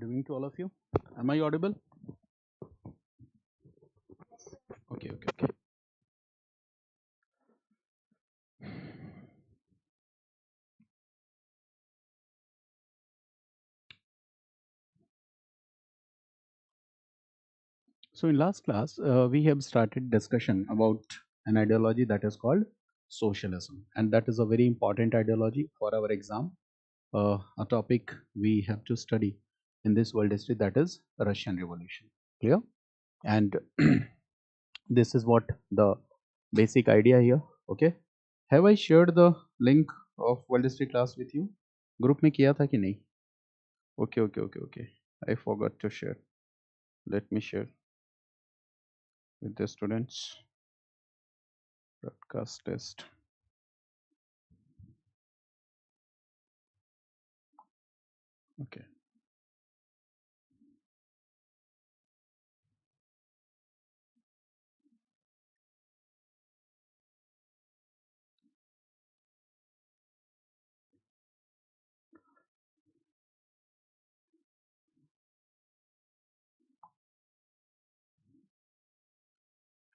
evening to all of you. Am I audible? Okay. So in last class, we have started discussion about an ideology that is called socialism, and that is a very important ideology for our exam. A topic we have to study in this world history, that is Russian Revolution. Clear? And this is what the basic idea here. Okay. Have I shared the link of world history class with you? Group में किया था कि नहीं? Okay. I forgot to share. Let me share with the students. Broadcast test. Okay.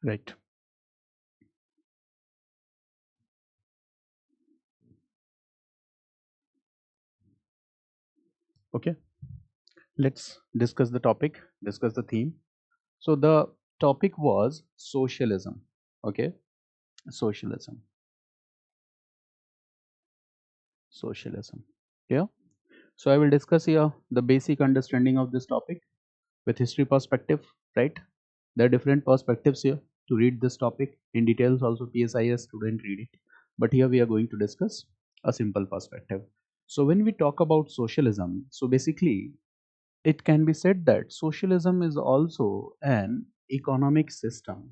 Right. Okay. Let's discuss the topic, discuss the theme. So the topic was socialism. Okay. Socialism. Socialism. Yeah. So I will discuss here the basic understanding of this topic with history perspective, right? There are different perspectives here to read this topic in details. Also, PSIS student read it, but here we are going to discuss a simple perspective. So when we talk about socialism, so basically it can be said that socialism is also an economic system.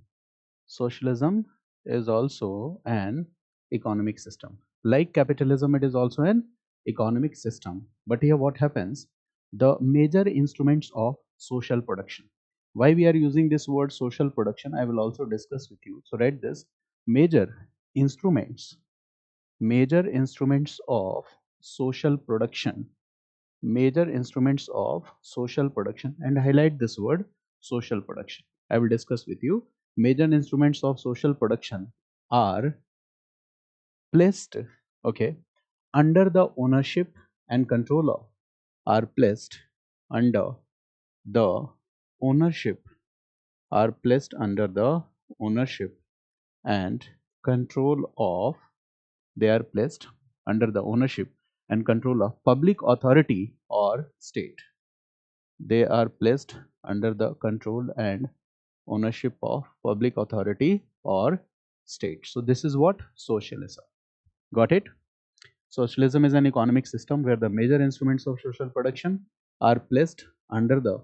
Socialism is also an economic system. Like capitalism, it is also an economic system. But here what happens? The major instruments of social production. Why we are using this word social production, I will also discuss with you. So write this: instruments, major instruments of social production, major instruments of social production, and highlight this word social production. I will discuss with you. Major instruments of social production are placed, okay, under the ownership and control of, are placed under the ownership, are placed under the ownership and control of, they are placed under the ownership and control of public authority or state. They are placed under the control and ownership of public authority or state. So this is what socialism. Got it? Socialism is an economic system where the major instruments of social production are placed under the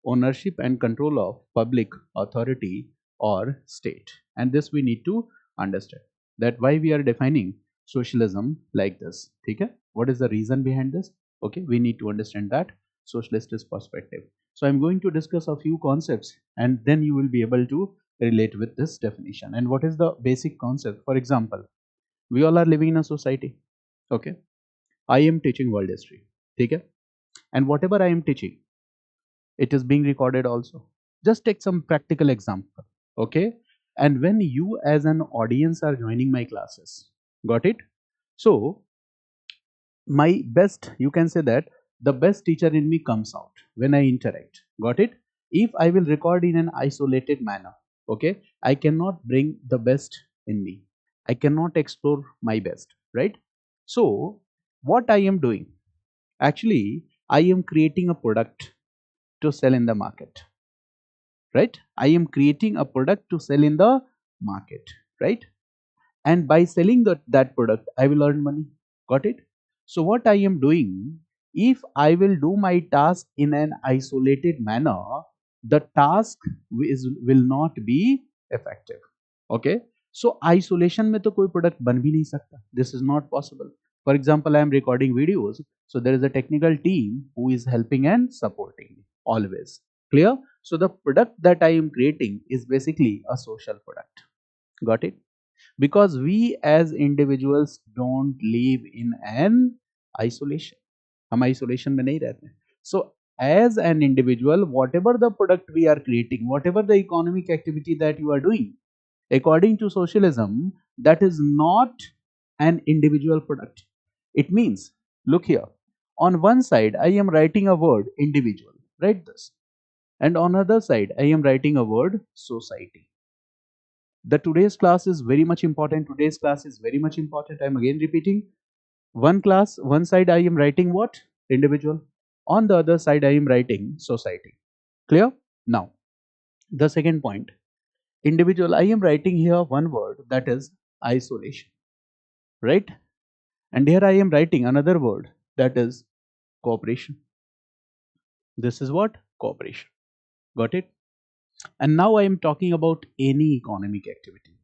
ownership and control of public authority or state. And this we need to understand. That why we are defining socialism like this. Okay? What is the reason behind this? Okay, we need to understand that socialist perspective. So I'm going to discuss a few concepts and then you will be able to relate with this definition. And what is the basic concept? For example, we all are living in a society. Okay, I am teaching world history. Okay, and whatever I am teaching, it is being recorded also. Just take some practical example. Okay, and when you as an audience are joining my classes, got it? So my best, you can say that the best teacher in me comes out when I interact. Got it? If I will record in an isolated manner, okay, I cannot bring the best in me. I cannot explore my best, right? So what I am doing, actually I am creating a product to sell in the market, right? I am creating a product to sell in the market, right? And by selling that product I will earn money. Got it? So what I am doing, if I will do my task in an isolated manner, the task will not be effective. Okay, so isolation में तो कोई product बन भी नहीं सकता. This is not possible. For example, I am recording videos, so there is a technical team who is helping and supporting me always. Clear? So the product that I am creating is basically a social product. Got it? Because we as individuals don't live in an isolation. हम isolation में नहीं रहते हैं. So as an individual, whatever the product we are creating, whatever the economic activity that you are doing, according to socialism, that is not an individual product. It means, look here, on one side I am writing a word individual, write this, and on other side I am writing a word society. The today's class is very much important. Today's class is very much important. I'm again repeating. One side I am writing what? Individual. On the other side I am writing society. Clear? Now, the second point. Individual, I am writing here one word, that is isolation. Right? And here I am writing another word, that is cooperation. This is what? Cooperation. Got it? And now I am talking about any economic activity.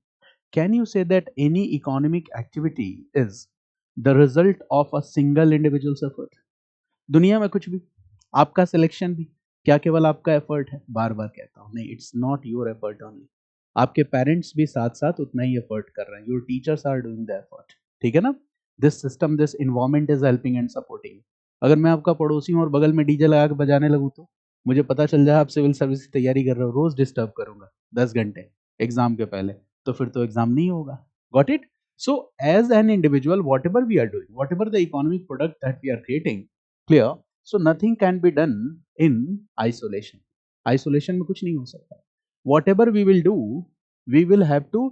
Can you say that any economic activity is the result of a single individual's effort? दुनिया में कुछ भी, आपका selection भी क्या केवल आपका effort है? बार बार कहता हूँ, नहीं, it's not your effort only. आपके पेरेंट्स भी साथ साथ उतना ही एफर्ट कर रहे हैं. Your teachers are doing the effort. ठीक है ना? This system, this environment is helping and supporting. अगर मैं आपका पड़ोसी हूँ और बगल में डीजे लगा के बजाने लगूँ तो मुझे पता चल जाए आप सिविल सर्विस की तैयारी कर रहे हो, रोज डिस्टर्ब करूंगा 10 घंटे एग्जाम के पहले, तो फिर तो एग्जाम नहीं होगा. Got it? So as an individual, whatever we are doing, whatever the economic product that we are creating, clear? So nothing can be done in isolation. Isolation में कुछ नहीं हो सकता. Whatever we will do, we will have to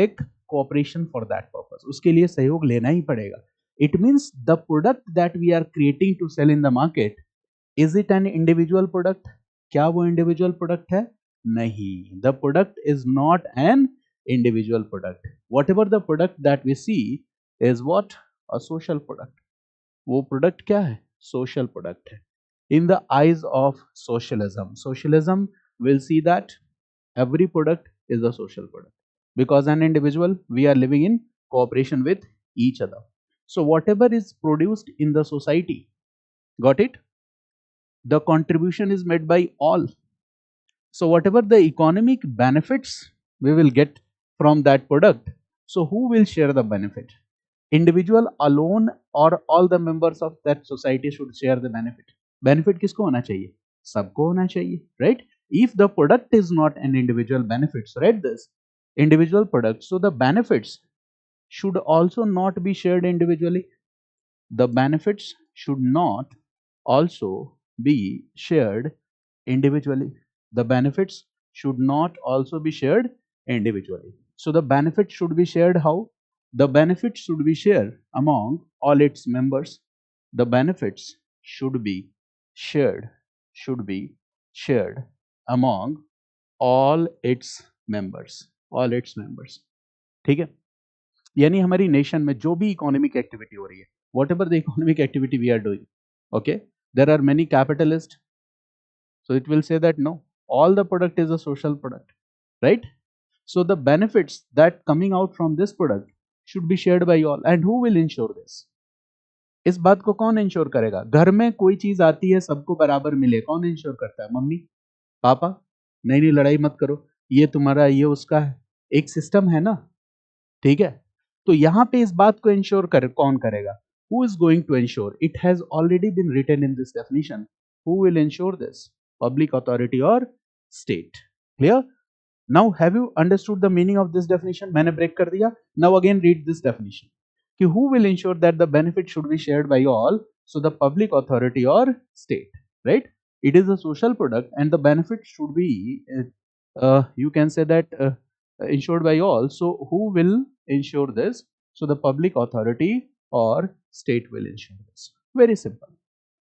take cooperation for that purpose. उसके लिए सहयोग लेना ही पड़ेगा. It means the product that we are creating to sell in the market, is it an individual product? क्या वो individual product है? नहीं. The product is not an individual product. Whatever the product that we see is what? A social product. वो product क्या है? Social product है. In the eyes of socialism, socialism will see that every product is a social product, because an individual, we are living in cooperation with each other. So whatever is produced in the society, got it, the contribution is made by all. So whatever the economic benefits we will get from that product, so who will share the benefit? Individual alone or all the members of that society should share the benefit? Benefit किसको होना चाहिए? सबको होना चाहिए, right? If the product is not an individual benefits, right, this individual product, so the benefits should also not be shared individually. The benefits should not also be shared individually. The benefits should not also be shared individually. So the benefit should be shared how? The benefits should be shared among all its members. The benefits should be shared among all its members. All its members. ठीक है? यानी हमारी nation में जो भी economic activity हो रही है, whatever the economic activity we are doing, okay, there are many capitalists, so it will say that no, all the product is a social product, right? So the benefits that coming out from this product should be shared by all. And who will ensure this? इस बात को कौन ensure करेगा? घर में कोई चीज आती है सबको बराबर मिले, कौन इंश्योर करता है? मम्मी, पापा. नहीं नहीं, लड़ाई मत करो, ये तुम्हारा, ये उसका है. एक सिस्टम है ना, ठीक है? तो यहां पे इस बात को इंश्योर कर कौन करेगा? Who is going to ensure? It has already been written in this definition. Who will ensure this? Public authority or state. Clear? Now have you understood the meaning of this definition? मैंने break कर दिया. Now again read this definition. कि who will ensure that the benefit should be shared by all? So the public authority or state, right? It is a social product and the benefit should be, you can say that insured by all. So who will ensure this? So the public authority or state will ensure this. Very simple.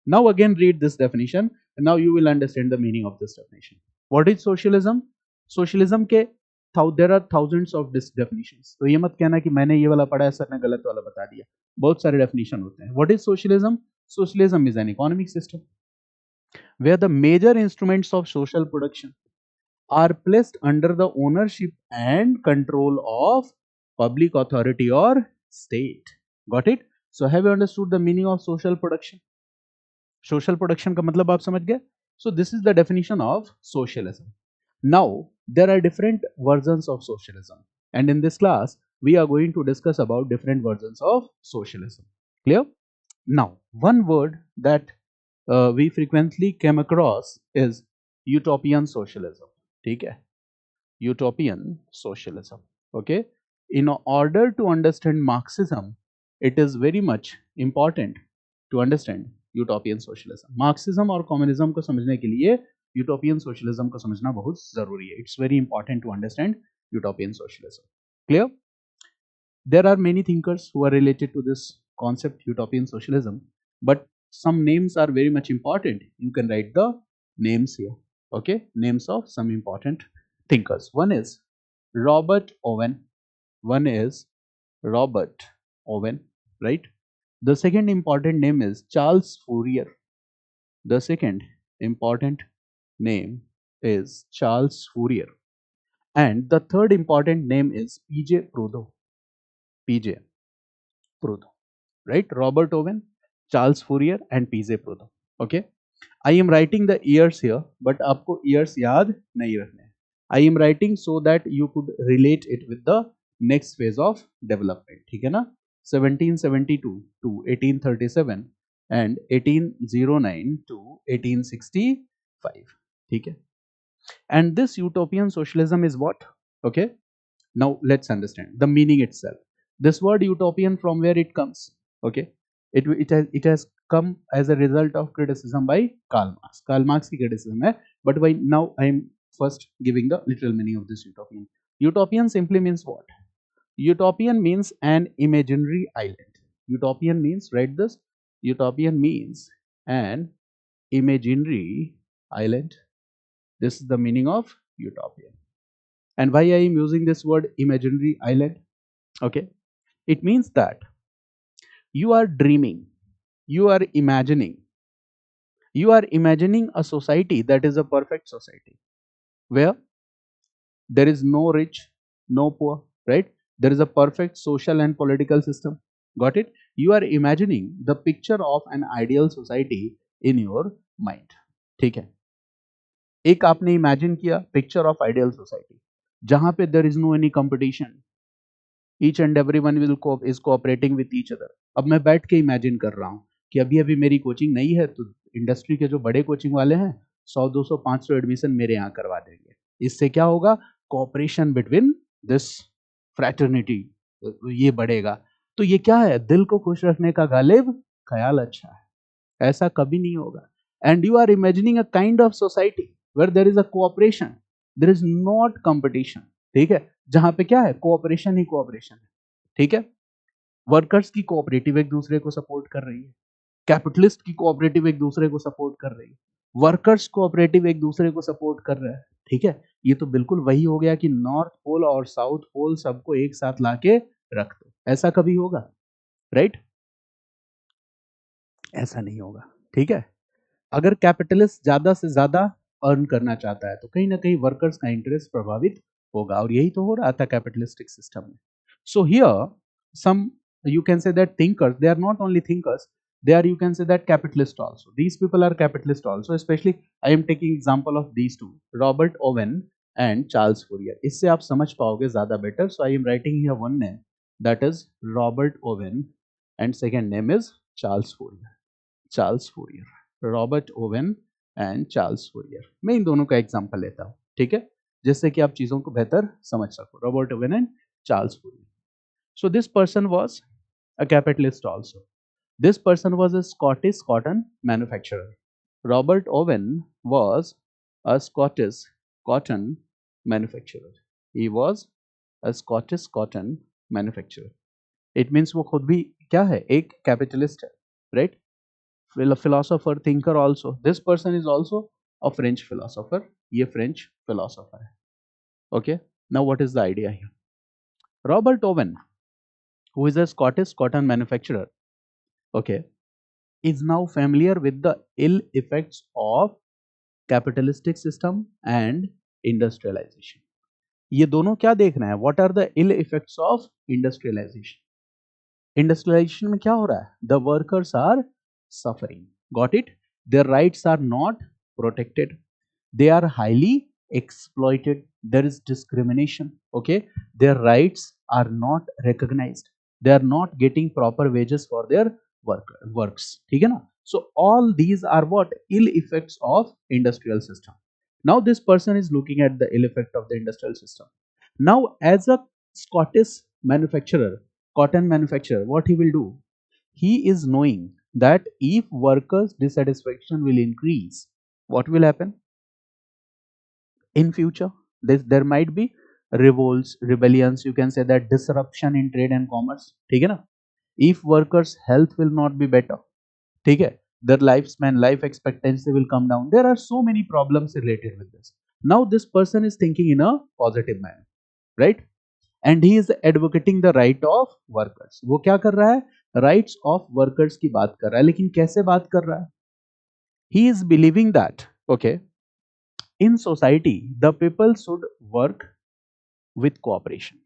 Now again read this definition and now you will understand the meaning of this definition. What is socialism? Socialism के there are thousands of definitions. तो ये मत कहना कि मैंने ये वाला पढ़ा है, सर ने गलत वाला बता दिया. बहुत सारे definition होते हैं. What is socialism? Socialism is an economic system where the major instruments of social production are placed under the ownership and control of public authority or state. Got it? So have you understood the meaning of social production? Social production का मतलब आप समझ गए? So this is the definition of socialism. Now there are different versions of socialism, and in this class we are going to discuss about different versions of socialism. Clear? Now one word that we frequently came across is utopian socialism. ठीक है, utopian socialism. Okay, in order to understand Marxism, it is very much important to understand utopian socialism. Marxism और communism को समझने के लिए utopian socialism को समझना बहुत जरूरी है. It's very important to understand utopian socialism. Clear? There are many thinkers who are related to this concept utopian socialism, but some names are very much important. You can write the names here. Okay, names of some important thinkers. One is Robert Owen. One is Robert Owen, right? The second important name is Charles Fourier. The second important name is Charles Fourier. And the third important name is PJ Proudhon. PJ Proudhon, right? Robert Owen, Charles Fourier, and PJ Proudhon. Okay. I am writing the years here, but आपको years याद नहीं रखने हैं. I am writing so that you could relate it with the next phase of development. ठीक है ना? 1772 to 1837 and 1809 to 1865. ठीक है? And this utopian socialism is what? Okay. Now let's understand the meaning itself. This word utopian, from where it comes? Okay, it has come as a result of criticism by Karl Marx. Karl Marx की criticism है, but why now I am first giving the literal meaning of this utopian. Utopian simply means what? Utopian means an imaginary island. Utopian means, write this, utopian means an imaginary island. This is the meaning of utopian. And why I am using this word imaginary island? Okay, it means that you are dreaming, you are imagining a society that is a perfect society where there is no rich, no poor, right? There is a perfect social and political system. Got it? You are imagining the picture of an ideal society in your mind. ठीक है, एक आपने imagine किया picture of ideal society जहां पे there is no any competition, each and every one will is cooperating with each other. अब मैं बैठ के इमेजिन कर रहा हूँ कि अभी अभी मेरी कोचिंग नहीं है तो इंडस्ट्री के जो बड़े कोचिंग वाले हैं 100 200 500 एडमिशन मेरे यहाँ करवा देंगे. इससे क्या होगा? कोऑपरेशन बिटवीन दिस फ्रैटर्निटी ये बढ़ेगा. तो ये क्या है? दिल को खुश रखने का गालिब ख्याल अच्छा है. ऐसा कभी नहीं होगा. And you are imagining a kind of society where there is a cooperation, there is not competition. ठीक है, जहां पे क्या है? कोऑपरेशन ही कोऑपरेशन है. ठीक है, वर्कर्स की कोऑपरेटिव एक दूसरे को सपोर्ट कर रही है, कैपिटलिस्ट की कोऑपरेटिव एक दूसरे को सपोर्ट कर रही है, वर्कर्स कोऑपरेटिव एक दूसरे को सपोर्ट कर रहे हैं. ठीक है, ये तो बिल्कुल वही हो गया कि नॉर्थ पोल और साउथ पोल सबको एक साथ लाके रख दो. ऐसा कभी होगा? राइट? ऐसा नहीं होगा. ठीक है, अगर कैपिटलिस्ट ज्यादा से ज्यादा अर्न करना चाहता है तो कहीं ना कहीं वर्कर्स का इंटरेस्ट प्रभावित होगा, और यही तो हो रहा था कैपिटलिस्टिक सिस्टम में. So here some you can say that thinkers, they are not only thinkers, they are, you can say that, capitalist also. These people are capitalist also. Especially I am taking example of these two, Robert Owen and Charles Fourier. इससे आप समझ पाओगे ज्यादा better. So I am writing here one name, that is Robert Owen, and second name is Charles Fourier. Charles Fourier, Robert Owen and Charles Fourier. मैं इन दोनों का example लेता हूँ. ठीक है, जिससे कि आप चीजों को बेहतर समझ सको. Robert Owen and Charles Fourier. So this person was a capitalist also. This person was a Scottish cotton manufacturer. Robert Owen was a Scottish cotton manufacturer. He was a Scottish cotton manufacturer. It means वो खुद भी क्या है? एक capitalist है, right? Philosopher, thinker also. This person is also a French philosopher. ये French philosopher है. Okay. Now what is the idea here? Robert Owen, who is a Scottish cotton manufacturer, okay, is now familiar with the ill effects of capitalistic system and industrialization. ये दोनों क्या देखना है? What are the ill effects of industrialization? Industrialization में क्या हो रहा है? The workers are suffering. Got it? Their rights are not protected. They are highly exploited. There is discrimination. Okay, their rights are not recognized. They are not getting proper wages for their works. ठीक है ना? So all these are what? Ill effects of industrial system. Now this person is looking at the ill effect of the industrial system. Now as a Scottish manufacturer, cotton manufacturer, what he will do? He is knowing that if workers' dissatisfaction will increase, what will happen in future? There might be revolts, rebellions. You can say that disruption in trade and commerce. ठीक है ना? If workers' health will not be better, ठीक है? Their lifespan, life expectancy will come down. There are so many problems related with this. Now this person is thinking in a positive manner, right? And he is advocating the right of workers. वो क्या कर रहा है? Rights of workers की बात कर रहा है, लेकिन कैसे बात कर रहा है? He is believing that, okay, in society the people should work with cooperation.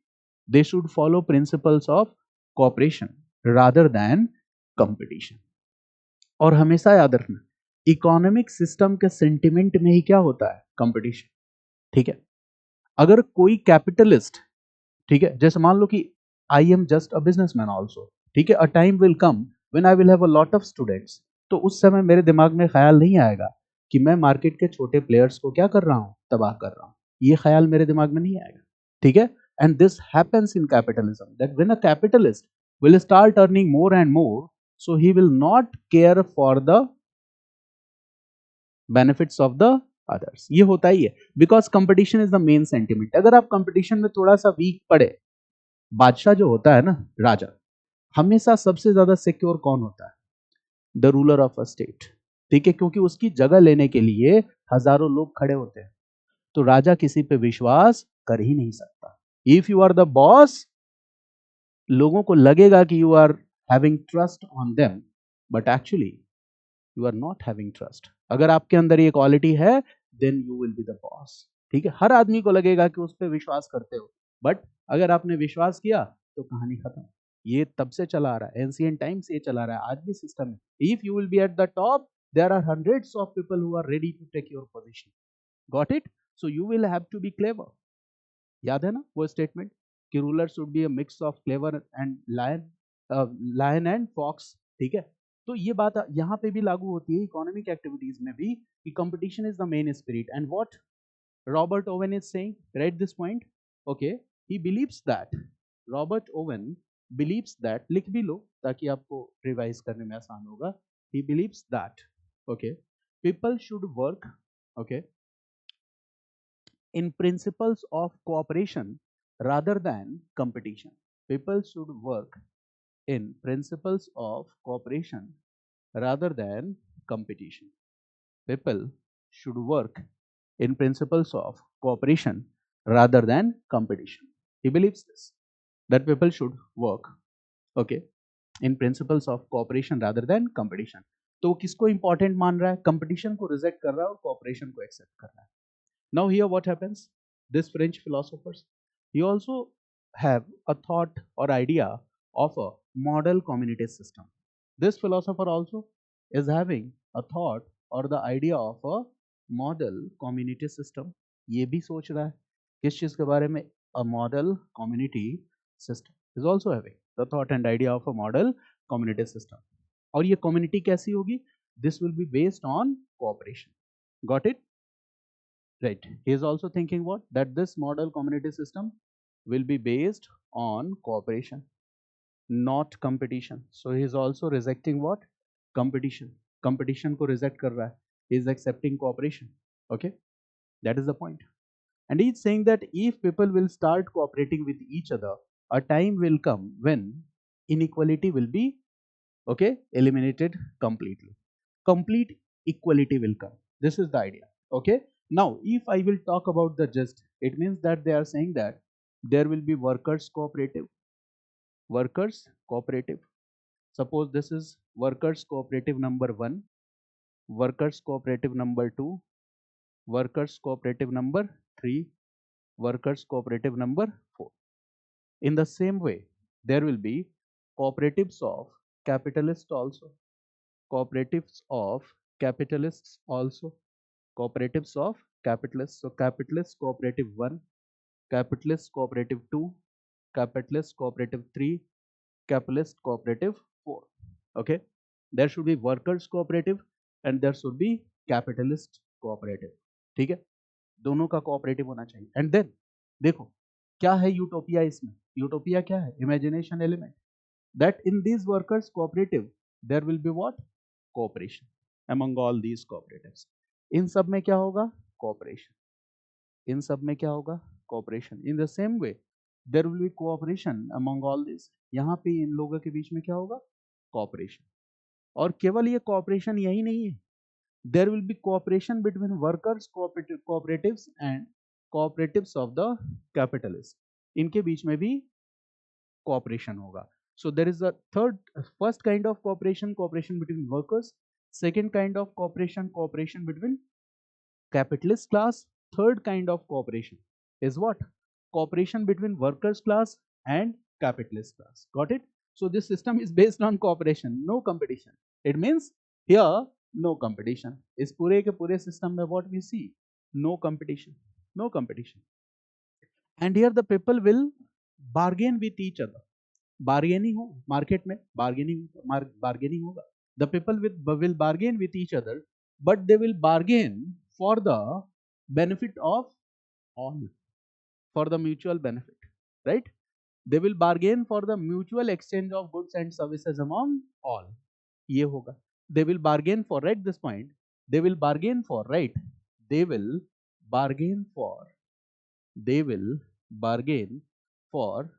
They should follow principles of cooperation rather than competition. और हमेशा याद रखना, इकोनॉमिक सिस्टम के सेंटिमेंट में ही क्या होता है? कंपटीशन. ठीक है. अगर कोई कैपिटलिस्ट, ठीक है, जैसे मान लो कि आई am just a businessman also, ठीक है, a time will come when I will have a lot of students. तो उस समय मेरे दिमाग में ख्याल नहीं आएगा कि मैं मार्केट के छोटे प्लेयर्स को क्या कर रहा हूं? तबाह कर रहा हूं. ये ख्याल मेरे दिमाग में नहीं आएगा. ठीक है. And this happens in capitalism, that when a capitalist will start earning more and more, so he will not care for the benefits of the others. ये होता ही है, because competition is the main sentiment. अगर आप competition में थोड़ा सा week पड़े, बादशाह जो होता है ना, राजा, हमेशा सबसे ज्यादा सिक्योर कौन होता है? The ruler of a state. ठीक है, क्योंकि उसकी जगह लेने के लिए हजारों लोग खड़े होते हैं. तो राजा किसी पे विश्वास कर ही नहीं सकता. If you are the boss, लोगों को लगेगा कि you are having trust on them, but actually you are not having trust. अगर आपके अंदर ये क्वालिटी है, then you will be the boss. ठीक है, हर आदमी को लगेगा कि उस पर विश्वास करते हो, बट अगर आपने विश्वास किया तो कहानी खत्म. ये तब से चला आ रहा है, एंशिएंट टाइम से ये चला रहा है, आज भी सिस्टम है. If you will be at the top, there are hundreds of people who are ready to take your position. Got it? So you will have to be clever. याद है ना वो स्टेटमेंट कि ruler should be a mix of clever and lion, lion and fox. ठीक है, तो ये बात यहाँ पे भी लागू होती है इकोनॉमिक एक्टिविटीज में भी कि competition is the main spirit. And what Robert Owen is saying, write this point. Okay, he believes that, Robert Owen believes that, लिख भी लो ताकि आपको रिवाइज करने में आसान होगा. He believes that, okay, people should work, okay, in principles of cooperation rather than competition. People should work in principles of cooperation rather than competition. People should work in principles of cooperation rather than competition. He believes this, that people should work, okay, in principles of cooperation rather than competition. तो वो किसको important मान रहा है? Competition को reject कर रहा है और कॉपरेशन को एक्सेप्ट कर रहा है. Now here what happens? This French philosophers, he also have a thought or idea of a model community system. This philosopher also is having a thought or the idea of a model community system. ये भी सोच रहा है किस चीज के बारे में? A model community system is also having the thought and idea of a model community system. और ये community कैसी होगी? This will be based on cooperation. Got it? Right. He is also thinking what? That this model community system will be based on cooperation, not competition. So he is also rejecting what? Competition. Competition को reject कर रहा है. He is accepting cooperation. Okay, that is the point. And he is saying that if people will start cooperating with each other, a time will come when inequality will be, okay, eliminated completely. Complete equality will come. This is the idea. Okay. Now, if I will talk about the gist, it means that they are saying that there will be workers cooperative. Workers cooperative. Suppose this is workers cooperative number 1, workers cooperative number 2, workers cooperative number 3, workers cooperative number 4. In the same way, there will be cooperatives of capitalists also, cooperatives of capitalists also, cooperatives of capitalists. So capitalist cooperative 1, capitalist cooperative 2, capitalist cooperative 3, capitalist cooperative 4. Okay. There should be workers cooperative and there should be capitalist cooperative, ठीक है, दोनों का cooperative होना चाहिए। And then देखो क्या है utopia, इसमें यूटोपिया क्या है, imagination element, that in these workers cooperative there will be what, cooperation among all these cooperatives, इन सब में क्या होगा, cooperation, इन सब में क्या होगा, cooperation, in the same way there will be cooperation among all this, यहाँ पे इन लोगों के बीच में क्या होगा, cooperation। और केवल ये cooperation यही नहीं है, there will be cooperation between workers cooperatives and cooperatives of the capitalists, इनके बीच में भी cooperation होगा। So there is a first kind of cooperation, cooperation between workers. Second kind of cooperation, cooperation between capitalist class. Third kind of cooperation is what? Cooperation between workers class and capitalist class. Got it? So this system is based on cooperation, no competition. It means here no competition. इस पूरे के पूरे system में what we see? No competition, no competition. And here the people will bargain with each other. Bargaining हो market में, bargaining होगा, the people will bargain with each other, but they will bargain for the benefit of all, for the mutual benefit, right, they will bargain for the mutual exchange of goods and services among all, ये होगा, they will bargain for, right this point, they will bargain for, right, they will bargain for, they will bargain for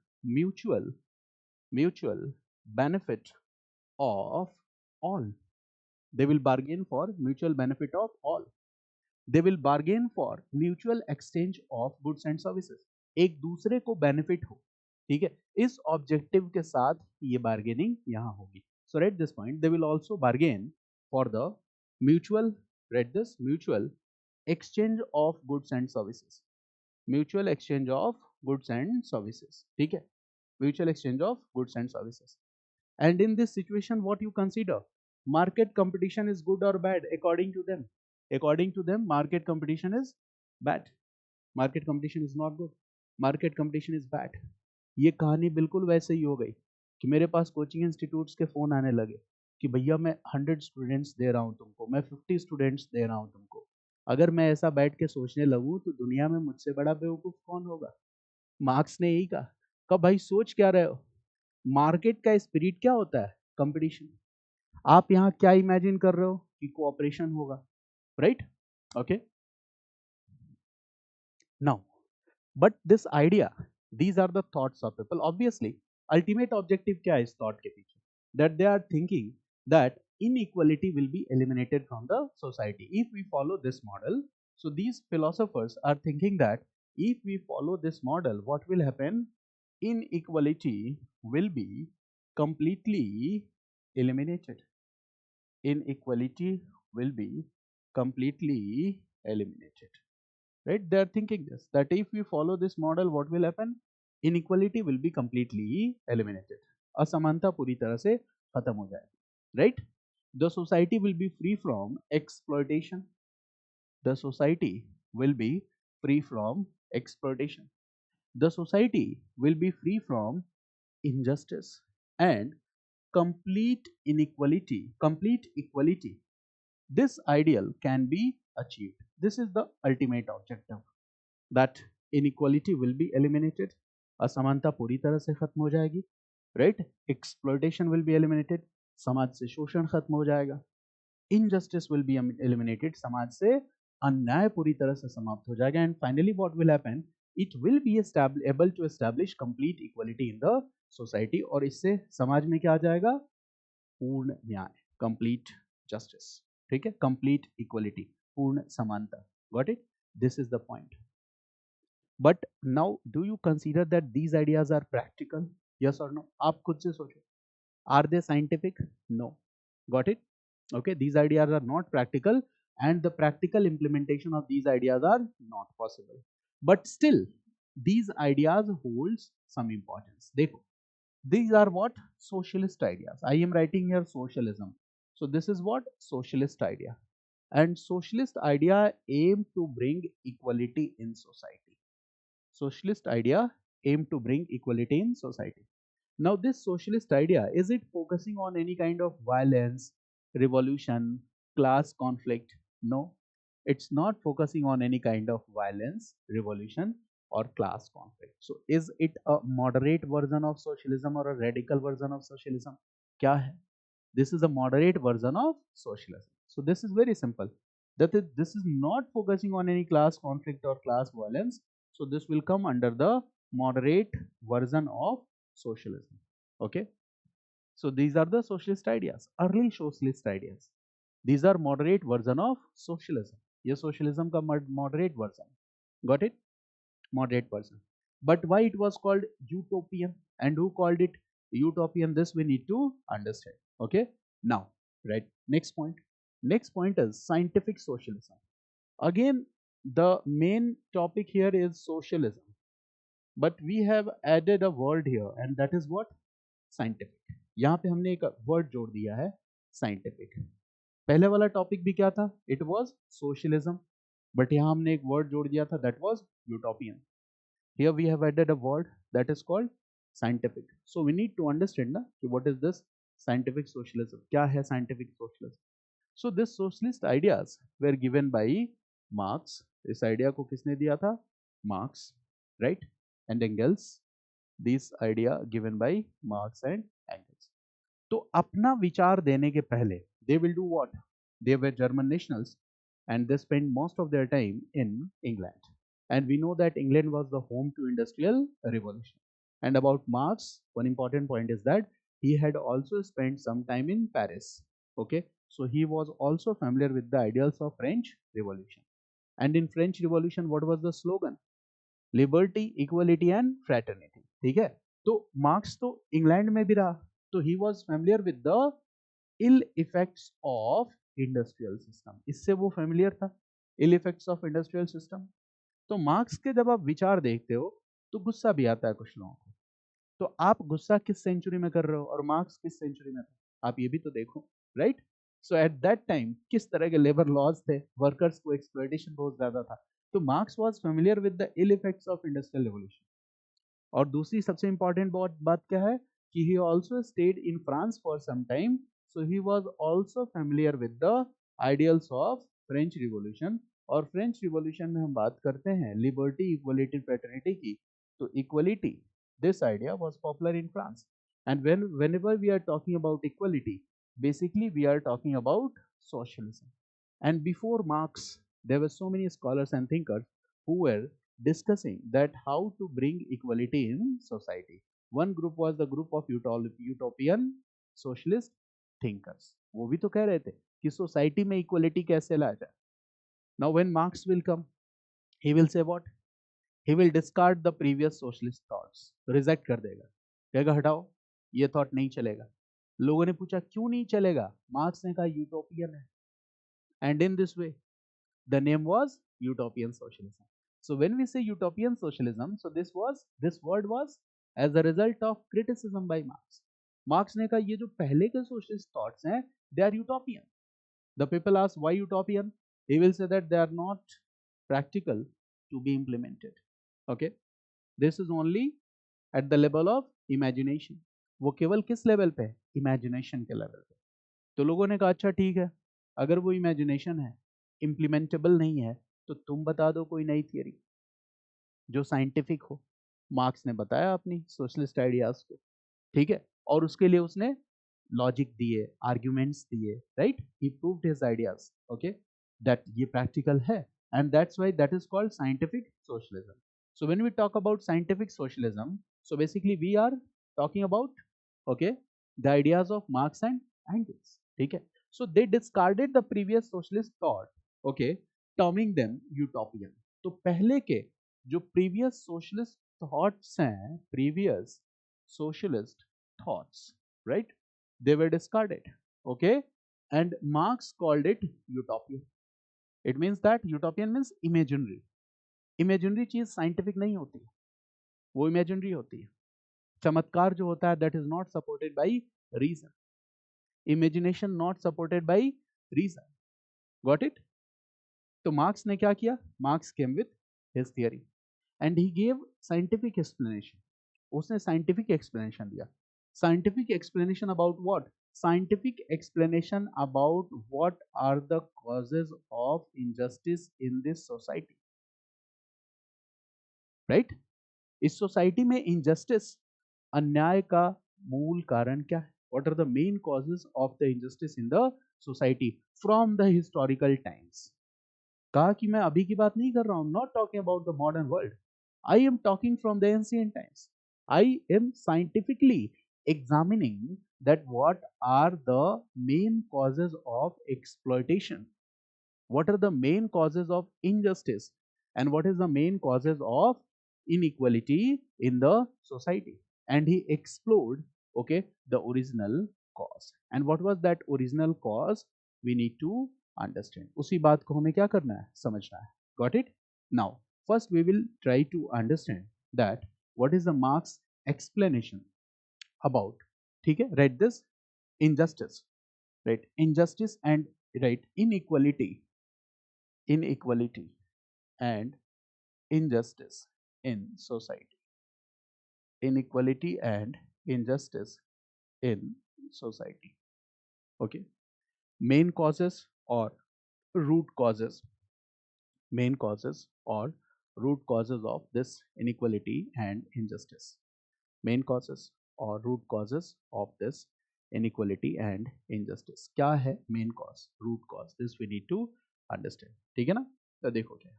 mutual benefit of all, they will bargain for mutual benefit of all, they will bargain for mutual exchange of goods and services, एक दूसरे को benefit हो, ठीक है, इस objective के साथ ये बार्गेनिंग यहाँ होगी। So right this point, they will also bargain for the mutual, right this, mutual exchange of goods and services, mutual exchange of goods and services, ठीक है, mutual exchange of goods and services। And in this situation what you consider, market competition is good or bad according to them, according to them market competition is bad, market competition is not good, market competition is bad। ये कहानी बिल्कुल वैसे ही हो गई कि मेरे पास coaching institutes के phone आने लगे कि भैया मैं 100 स्टूडेंट्स दे रहा हूँ तुमको, मैं 50 स्टूडेंट्स दे रहा हूँ तुमको, अगर मैं ऐसा बैठ के सोचने लगूँ तो दुनिया में मुझसे बड़ा बेवकूफ कौन होगा। मार्क्स ने यही कहा भाई सोच क्या रहे हो, मार्केट का स्पिरिट क्या होता है, कंपटीशन, आप यहां क्या इमेजिन कर रहे हो कि कोऑपरेशन होगा, right, okay, now but this idea, these are the thoughts of people, obviously ultimate objective क्या है इस thought के पीछे, that they are thinking that inequality will be eliminated from the society if we follow this model। So these philosophers are thinking that if we follow this model what will happen, inequality will be completely eliminated, inequality will be completely eliminated, right, they are thinking this, that if we follow this model what will happen, inequality will be completely eliminated, असमानता पूरी तरह से खत्म हो जाएगी, right, the society will be free from exploitation, the society will be free from exploitation, the society will be free from injustice and complete inequality, complete equality, this ideal can be achieved, this is the ultimate objective, that inequality will be eliminated, असमानता पूरी तरह से खत्म हो जाएगी, right, exploitation will be eliminated, समाज से शोषण खत्म हो जाएगा, इनजस्टिस विल बी एलिमिनेटेड, समाज से अन्याय पूरी तरह से समाप्त हो जाएगा, and finally what will happen, it will be able to establish complete equality in the society, और इससे समाज में क्या आ जाएगा, पूर्ण न्याय, कंप्लीट जस्टिस, ठीक है, कंप्लीट इक्वलिटी, पूर्ण समानता, got it, this is the point. But now, do you consider that these ideas are practical? Yes or no? आप खुद से सोचो. Are they scientific? No. Got it? Okay, these ideas are not practical, and the practical implementation of these ideas are not possible. But still, these ideas holds some importance. देखो, these are what? Socialist ideas. I am writing here socialism. So this is what? Socialist idea. And socialist idea aim to bring equality in society. Socialist idea aim to bring equality in society. Now this socialist idea, is it focusing on any kind of violence, revolution, class conflict. No, it's not focusing on any kind of violence, revolution, or class conflict. So, is it a moderate version of socialism or a radical version of socialism? क्या है? This is a moderate version of socialism. So, this is very simple. This is not focusing on any class conflict or class violence. So, this will come under the moderate version of socialism. Okay. So these are the socialist ideas, early socialist ideas. These are moderate version of socialism. ये socialism का moderate version. Got it? Moderate version. But why it was called utopian and who called it utopian? This we need to understand. Okay. Now, right. Next point. Next point is scientific socialism. Again, the main topic here is socialism, but we have added a word here, and that is what? Scientific. यहाँ पे हमने एक word जोड़ दिया है scientific. पहले वाला topic भी क्या था? इट वाज सोशलिज्म, बट यहाँ हमने एक वर्ड जोड़ दिया था, that was utopian. Here we have added a word that is called scientific. So we need to understand ना कि what is this scientific socialism. क्या है scientific socialism? So this socialist ideas were given by Marx. इस idea को किसने दिया था? Marx, right, and Engels. This idea given by Marx and Engels. तो अपना विचार देने के पहले they will do what? They were German nationals and they spent most of their time in England. And we know that England was the home to Industrial Revolution. And about Marx, one important point is that he had also spent some time in Paris. Okay, so he was also familiar with the ideals of French Revolution. And in French Revolution, what was the slogan? Liberty, equality and fraternity. ठीक है? तो marks तो England में भी रहा, तो he was familiar with the ill effects of industrial system. इससे वो फेमिलियर था, ill effects of industrial system. तो मार्क्स के जब आप विचार देखते हो तो गुस्सा भी आता है कुछ लोगों को. तो आप गुस्सा किस सेंचुरी में कर रहे हो और मार्क्स किस सेंचुरी में था, आप ये भी तो देखो, right? So at that time किस तरह के लेबर लॉज थे, वर्कर्स को एक्सप्लॉयटेशन बहुत ज्यादा था. तो Marx was familiar with the ill effects of industrial revolution. और दूसरी सबसे इंपॉर्टेंट बात क्या है कि he also stayed in France for some time. So he was also familiar with the ideals of French revolution. और फ्रेंच रिवॉल्यूशन में हम बात करते हैं लिबर्टी, इक्वलिटी, फ्रेटर्निटी की. तो equality, this idea was popular in France. And whenever we are talking about equality, basically we are talking about socialism. And before Marx, there were so many scholars and thinkers who were discussing that how to bring equality in society. One group was the group of utopian socialist thinkers. वो भी तो कह रहे थे कि society में equality कैसे लाया जाए. Now when Marx will come, he will say what? He will discard the previous socialist thoughts. Reject कर देगा, कहेगा हटाओ, ये थॉट नहीं चलेगा. लोगों ने पूछा क्यों नहीं चलेगा? मार्क्स ने कहा यूटोपियन है. And in this way the name was utopian socialism. So when we say utopian socialism, so this word was as a result of criticism by Marx. Marx ने कहा ये जो पहले के socialist thoughts हैं, they are utopian. The people ask why utopian? He will say that they are not practical to be implemented. Okay, this is only at the level of imagination. वो केवल किस लेवल पे? Imagination के level पे. तो लोगों ने कहा अच्छा ठीक है, अगर वो इमेजिनेशन है, इम्प्लीमेंटेबल नहीं है, तो तुम बता दो कोई नई थियरी जो साइंटिफिक हो. मार्क्स ने बताया अपनी सोशलिस्ट आइडियाज को, ठीक है, और उसके लिए उसने लॉजिक दिए, आर्ग्यूमेंट्स दिए, right? He proved his ideas, okay, that ये प्रैक्टिकल है, and that's why that is called scientific socialism. So when we talk about scientific socialism, so basically we are talking about, okay, the ideas of Marx and Engels. ठीक है? So they discarded the previous socialist thought, okay, terming them utopian. तो पहले के जो previous socialist thoughts हैं, previous socialist thoughts, right? They were discarded, okay, and Marx called it utopian. It means that utopian means imaginary. Imaginary चीज scientific नहीं होती, वो imaginary होती है. चमत्कार जो होता है that is not supported by reason. Imagination not supported by reason. Got it? तो मार्क्स ने क्या किया? Marx came with his theory and he gave scientific explanation. उसने साइंटिफिक एक्सप्लेनेशन दिया. Scientific explanation about what? scientific explanation about what are the causes of injustice in this society, right? इस society में injustice, अन्याय का मूल कारण क्या है? What are the main causes of the injustice in the society from the historical times? कहा कि मैं अभी की बात नहीं कर रहा हूं, not talking about the modern world, I am talking from the ancient times. I am scientifically examining that what are the main causes of exploitation, what are the main causes of injustice, and what is the main causes of inequality in the society. And he explored, okay, the original cause. And what was that original cause? We need to understand. उसी बात को हमें क्या करना है, समझना है. Got it? Now first we will try to understand that what is the Marx explanation about. ठीक है, read this. Injustice, right? Injustice and, right, inequality, inequality and injustice in society, inequality and injustice in society. Okay, main causes or root causes, main causes or root causes of this inequality and injustice, main causes or root causes of this inequality and injustice. क्या है main cause, root cause? This we need to understand. ठीक है ना? तो देखो क्या है.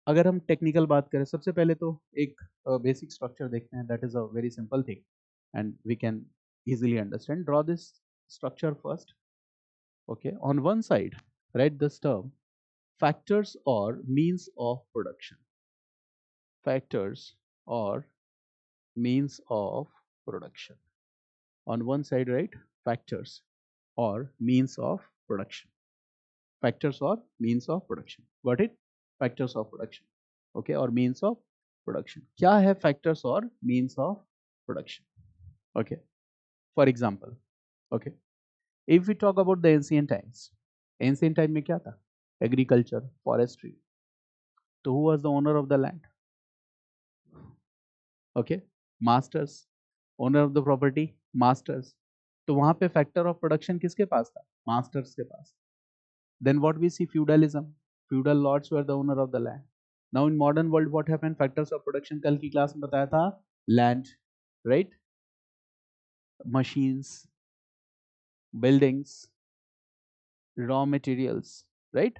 अगर हम टेक्निकल बात करें, सबसे पहले तो एक बेसिक स्ट्रक्चर देखते हैं. That is a very simple thing and we can easily understand. Draw this structure first. Okay, on one side write this term factors or means of production, factors or means of production. On one side write factors or means of production, factors or means of production. Got it? Factors of production. Okay, or means of production. क्या है factors or means of production? Okay, for example, okay, if we talk about the ancient times, ancient time में क्या था? Agriculture, forestry. तो who was the owner of the land? Okay, masters. Owner of the property, masters. तो वहां पे factor of production किसके पास था? Masters के पास. Then what we see, feudalism. Feudal lords were the owner of the land. Now in modern world what happened? Factors of production कल की class में बताया था. Land, right? Machines, buildings, raw materials, right?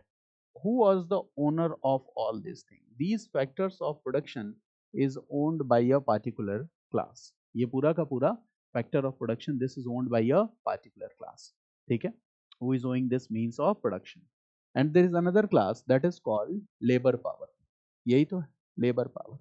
Who was the owner of all these things? These factors of production is owned by a particular class. ये पूरा का पूरा factor of production, this is owned by a particular class. ठीक है? Who is owning this means of production? And there is another class that is called labor power. यही तो है, labor power.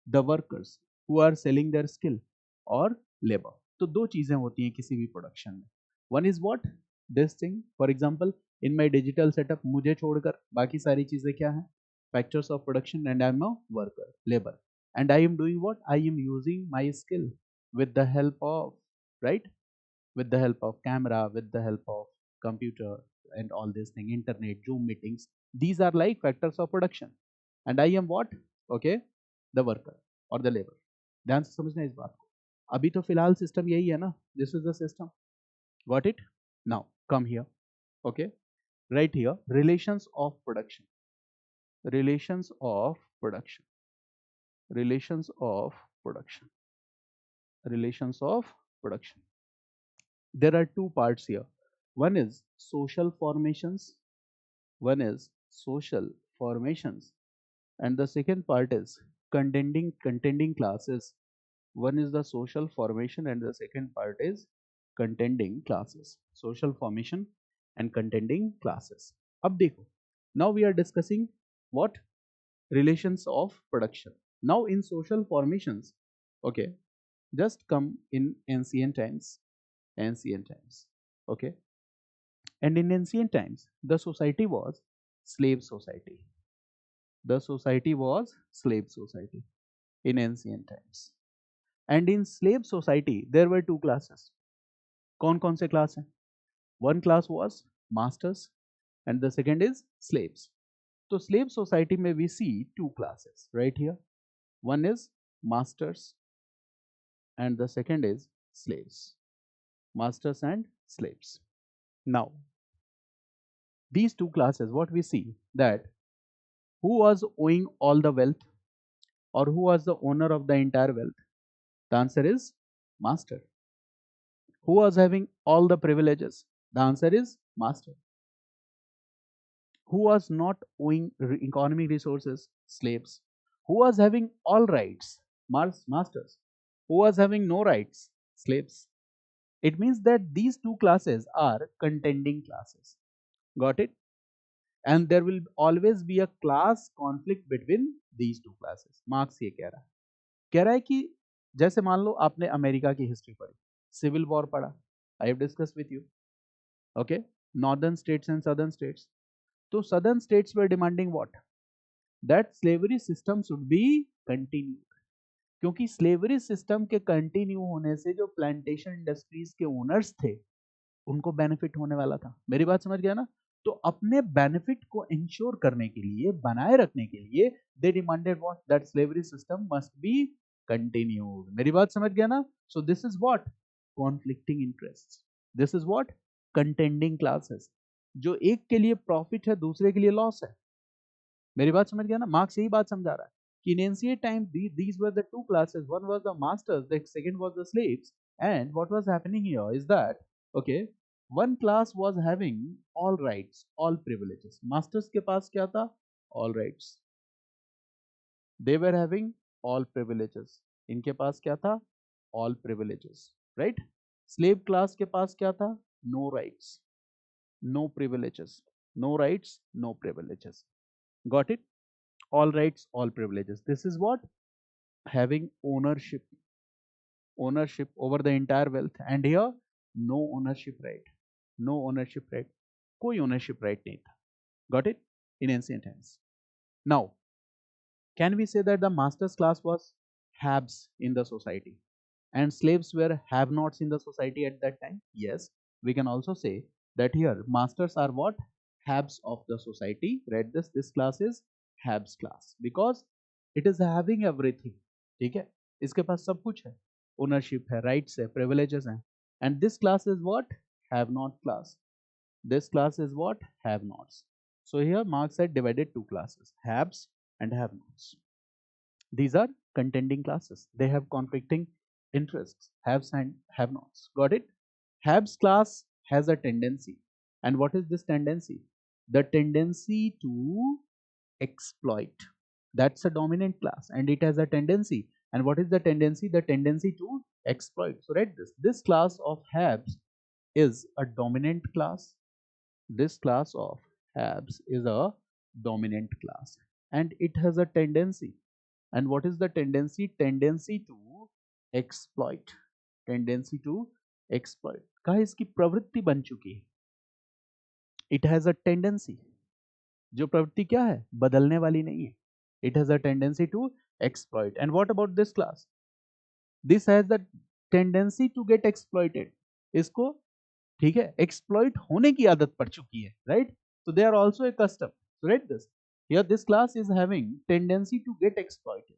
The workers who are selling their skill or labor. तो दो चीजें होती हैं किसी भी प्रोडक्शन में. One is what? This thing. For example, in my digital setup, मुझे छोड़कर बाकी सारी चीजें क्या हैं? Factors of production, and I am a worker, labor. And I am doing what? I am using my skill with the help of, right? With the help of camera, with the help of computer and all these things, internet, Zoom meetings. These are like factors of production. And I am what? Okay, the worker or the labor. ध्यान से समझना इस बात को. अभी तो फिलहाल system यही है ना. This is the system. Got it? Now come here. Okay, right here, relations of production, relations of production, relations of production, relations of production. There are two parts here. One is social formations, one is social formations, and the second part is contending classes. One is the social formation and the second part is contending classes. Social formation and contending classes. अब देखो, now we are discussing what? Relations of production. Now in social formations, okay, just come in ancient times, ancient times, okay, and in ancient times the society was slave society. The society was slave society in ancient times. And in slave society there were two classes. कौन कौन से class हैं? One class was masters and the second is slaves. So slave society में we see two classes right here. One is masters and the second is slaves. masters and slaves. Now, these two classes, what we see that who was owing all the wealth or who was the owner of the entire wealth? The answer is master. Who was having all the privileges? The answer is master. Who was not owing economic resources? Slaves. Who was having all rights? Masters. Who was having no rights? Slaves. It means that these two classes are contending classes. Got it? And there will always be a class conflict between these two classes. Marks ये कह रहा है कि जैसे मान लो आपने America की history पढ़ी, सिविल वॉर पढ़ा, I have discuss with you, okay, northern states and southern states. तो southern states were demanding what? That slavery system should be continue, क्योंकि स्लेवरी सिस्टम के कंटिन्यू होने से जो प्लांटेशन इंडस्ट्रीज के ओनर्स थे उनको बेनिफिट होने वाला था. मेरी बात समझ गया ना? तो अपने बेनिफिट को इंश्योर करने के लिए, बनाए रखने के लिए, they demanded what? That slavery system must be continued. मेरी बात समझ गया ना? सो this is what? Conflicting interest. This is what? Contending classes. जो एक के लिए प्रॉफिट है दूसरे के लिए लॉस है. मेरी बात समझ गया ना? मार्क्स यही बात समझा रहा है कि in ancient time these were the two classes. One was the masters, the second was the slaves. And what was happening here is that, okay, one class was having all rights, all privileges. Masters के पास क्या था? All rights. They were having all privileges. इनके पास क्या था? All privileges, right? Slave class के पास क्या था? No rights, no privileges. No rights, no privileges. Got it? All rights, all privileges. This is what? Having ownership over the entire wealth. And here no ownership right. No ownership right. कोई ownership right नहीं था. Got it? In ancient times. Now, can we say that the masters class was haves in the society and slaves were have nots in the society at that time? Yes, we can also say that here masters are what? Haves of the society. Read this. This class is haves class because it is having everything. ठीक है? इसके पास सब कुछ है. Ownership है, rights है, privileges हैं. And this class is what? Have not class. This class is what? Have nots. So here Marx had divided two classes, haves and have nots. These are contending classes. They have conflicting interests, haves and have nots. Got it? Haves class has a tendency. And what is this tendency? The tendency to exploit. That's a dominant class and it has a tendency. And what is the tendency? The tendency to exploit. So read this. This class of haves is a dominant class. This class of haves is a dominant class and it has a tendency. And what is the tendency? Tendency to exploit. Tendency to exploit. कहा इसकी प्रवृत्ति बन चुकी है. It has a tendency. जो प्रवृत्ति क्या है? बदलने वाली नहीं है. It has a tendency to exploit. And what about this class? This has the tendency to get exploited. इसको ठीक है exploit होने की आदत पड़ चुकी है, right? So they are also accustomed. So read this. Here this class is having tendency to get exploited.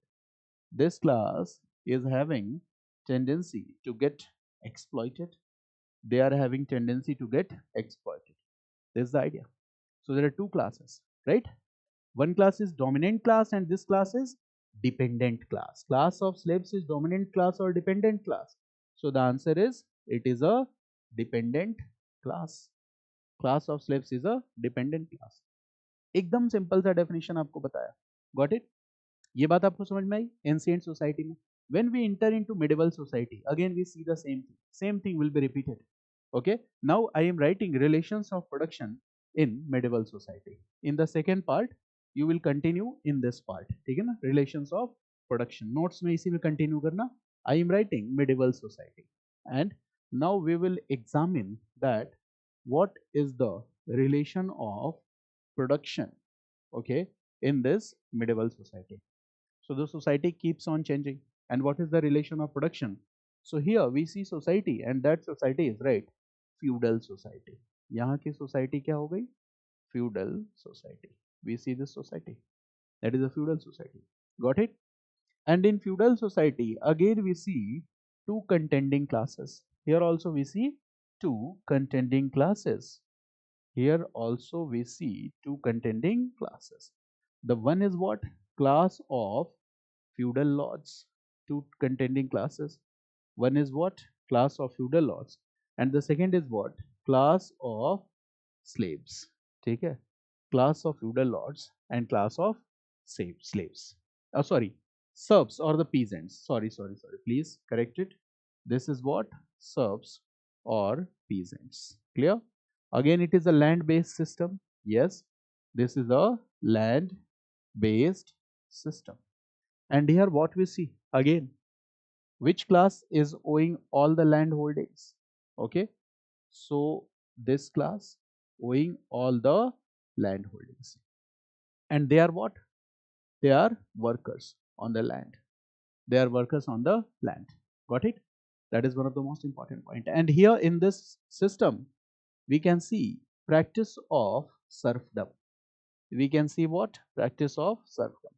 This class is having tendency to get exploited. They are having tendency to get exploited. This is the idea. So there are two classes, right? One class is dominant class and this class is dependent class. Class of slaves is dominant class or dependent class? So the answer is it is a dependent class. Class of slaves is a dependent class. एकदम simple सा definition आपको बताया. Got it? ये बात आपको समझ में आई? Ancient society में when we enter into medieval society, again we see the same thing. Same thing will be repeated. Okay. Now I am writing relations of production in medieval society. In the second part, you will continue in this part. ठीक है ना? Relations of production. Notes में इसी में continue करना. I am writing medieval society, and now we will examine that what is the relation of production, okay, in this medieval society. So the society keeps on changing. And what is the relation of production? So here we see society and that society is right. Feudal society. यहाँ की society क्या हो गई? Feudal society. We see this society. That is a feudal society. Got it? And in feudal society, again we see two contending classes. Here also we see two contending classes. Here also we see two contending classes. The one is what? Class of feudal lords. Two contending classes. One is what? Class of feudal lords. And the second is what? Class of slaves. ठीक है? Class of feudal lords and class of slaves. Oh, sorry, serfs or the peasants. Sorry. Please correct it. This is what? Serfs or peasants. Clear? Again, it is a land-based system. Yes, this is a land-based system. And here what we see? Again, which class is owing all the land holdings? Okay, so this class owing all the land holdings. And they are what? They are workers on the land. They are workers on the land. Got it? That is one of the most important point. And here in this system, we can see practice of serfdom. We can see what? Practice of serfdom.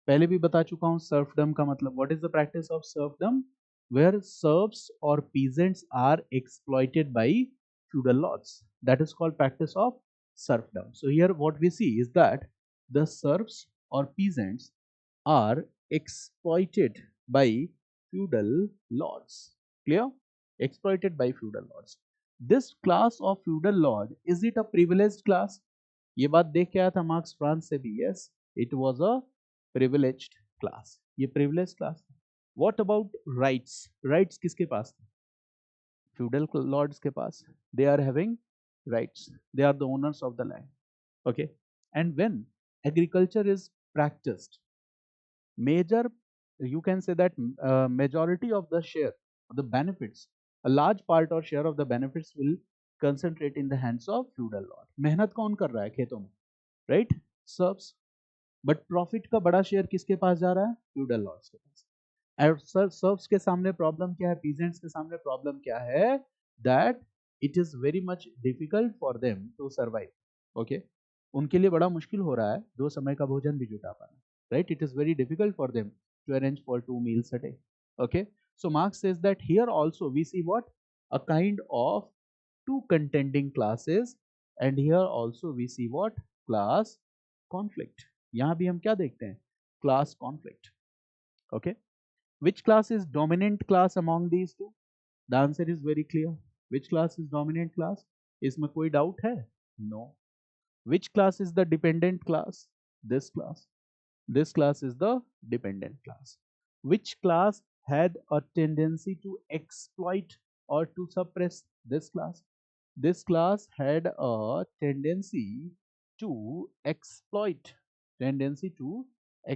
पहले भी बता चुका हूं serfdom का मतलब. What is the practice of serfdom? Where serfs or peasants are exploited by feudal lords. That is called practice of serfdom. So here what we see is that the serfs or peasants are exploited by feudal lords. Clear? Exploited by feudal lords. This class of feudal lord, is it a privileged class? ये बात देख के आया था marks France से भी. Yes, it was a privileged class. ये privileged class था. What about rights? Rights किसके पास थे? Feudal lords के पास. They are having rights. They are the owners of the land. Okay. And when agriculture is practiced, major, you can say that majority of the share, the benefits, a large part or share of the benefits will concentrate in the hands of feudal lord. मेहनत कौन कर रहा है खेतों में? Right? Serfs. But profit का बड़ा share किसके पास जा रहा है? फ्यूडल लॉर्ड्स के पास. और सर्व्स के सामने प्रॉब्लम क्या है? पीजेंट्स के सामने प्रॉब्लम क्या है? That it is very much difficult for them to survive. Okay, उनके लिए बड़ा मुश्किल हो रहा है दो समय का भोजन भी जुटा पाना. Right? It is very difficult for them to arrange for 2 meals a day. Okay, so Marx says that here also we see what? A kind of two contending classes, and here also we see what? Class conflict. यहां भी हम क्या देखते हैं? Class conflict. Okay, which class is dominant class among these two? The answer is very clear. Which class is dominant class? इसमें कोई doubt है? No. Which class is the dependent class? This class. This class is the dependent class. Which class had a tendency to exploit or to suppress? This class. This class had a tendency to exploit. Tendency to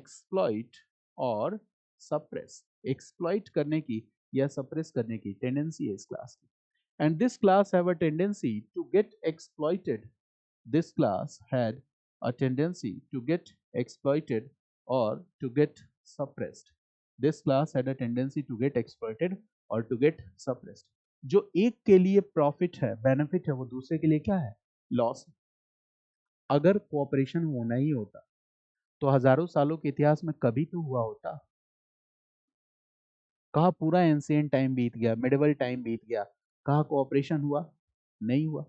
exploit or suppress. Exploit करने की या suppress करने की tendency है इस class की. And this class have a tendency to get exploited. This class had a tendency to get exploited or to get suppressed. This class had a tendency to get exploited or to get suppressed. जो एक के लिए profit है, benefit है, वो दूसरे के लिए क्या है? लॉस. अगर कोऑपरेशन होना ही होता तो हजारों सालों के इतिहास में कभी तो हुआ होता. कहा पूरा एंशिएंट टाइम बीत गया, मिडिवल टाइम बीत गया, कहा कोऑपरेशन हुआ? नहीं हुआ.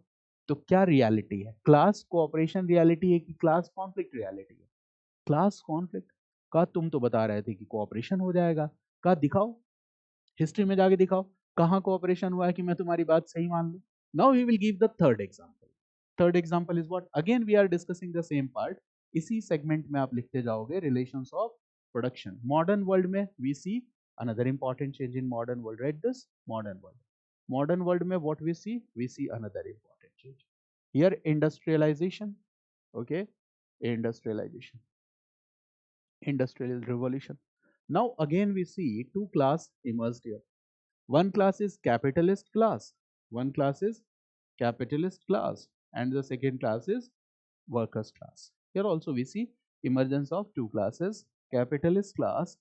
तो क्या रियलिटी है? क्लास कोऑपरेशन रियलिटी है कि क्लास कॉन्फ्लिक्ट रियलिटी है? Class conflict. का तुम तो बता रहे थे कि कोऑपरेशन हो जाएगा. का दिखाओ, हिस्ट्री में जाके दिखाओ कहां कोऑपरेशन हुआ है कि मैं तुम्हारी बात सही मान लूं. Now we will give the third example. Third example is what? Again we are discussing the same part. इसी सेगमेंट में आप लिखते जाओगे relations of production. Modern world में we see another important change in modern world. Right? This modern world. Modern world में what we see? We see another important change. Here industrialization. Okay, industrialization. Industrial revolution. Now again we see two class emerged here. One class is capitalist class. One class is capitalist class, and the second class is workers class. Here also we see emergence of two classes, capitalist class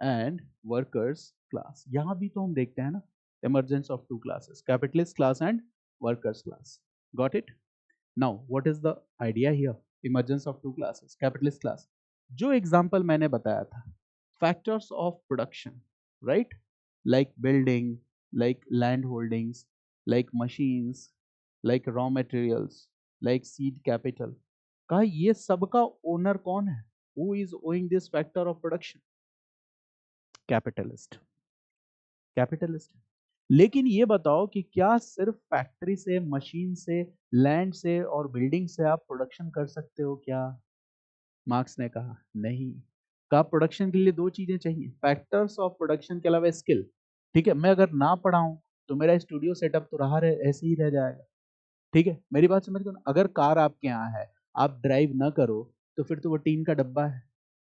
and workers class. यहाँ भी तो हम देखते हैं ना emergence of two classes, capitalist class and workers class. Got it? Now what is the idea here? Emergence of two classes, capitalist class. जो example मैंने बताया था, factors of production, right? Like building, like land holdings, like machines, like raw materials, like seed capital. कहा ये सबका owner कौन है? Who is owing this factor of production? Capitalist. Capitalist. लेकिन ये बताओ कि क्या सिर्फ फैक्ट्री से, मशीन से, लैंड से और बिल्डिंग से आप प्रोडक्शन कर सकते हो क्या? मार्क्स ने कहा नहीं। कहा प्रोडक्शन के लिए दो चीजें चाहिए, फैक्टर्स ऑफ प्रोडक्शन के अलावा स्किल। ठीक है, मैं अगर ना पढ़ाऊं तो मेरा स्टूडियो सेटअप तो रहा रहे, ऐसे ही रह जाएगा। ठीक है, मेरी बात समझ गए? अगर कार आपके यहाँ है, आप ड्राइव ना करो तो फिर तो वो टीन का डब्बा है।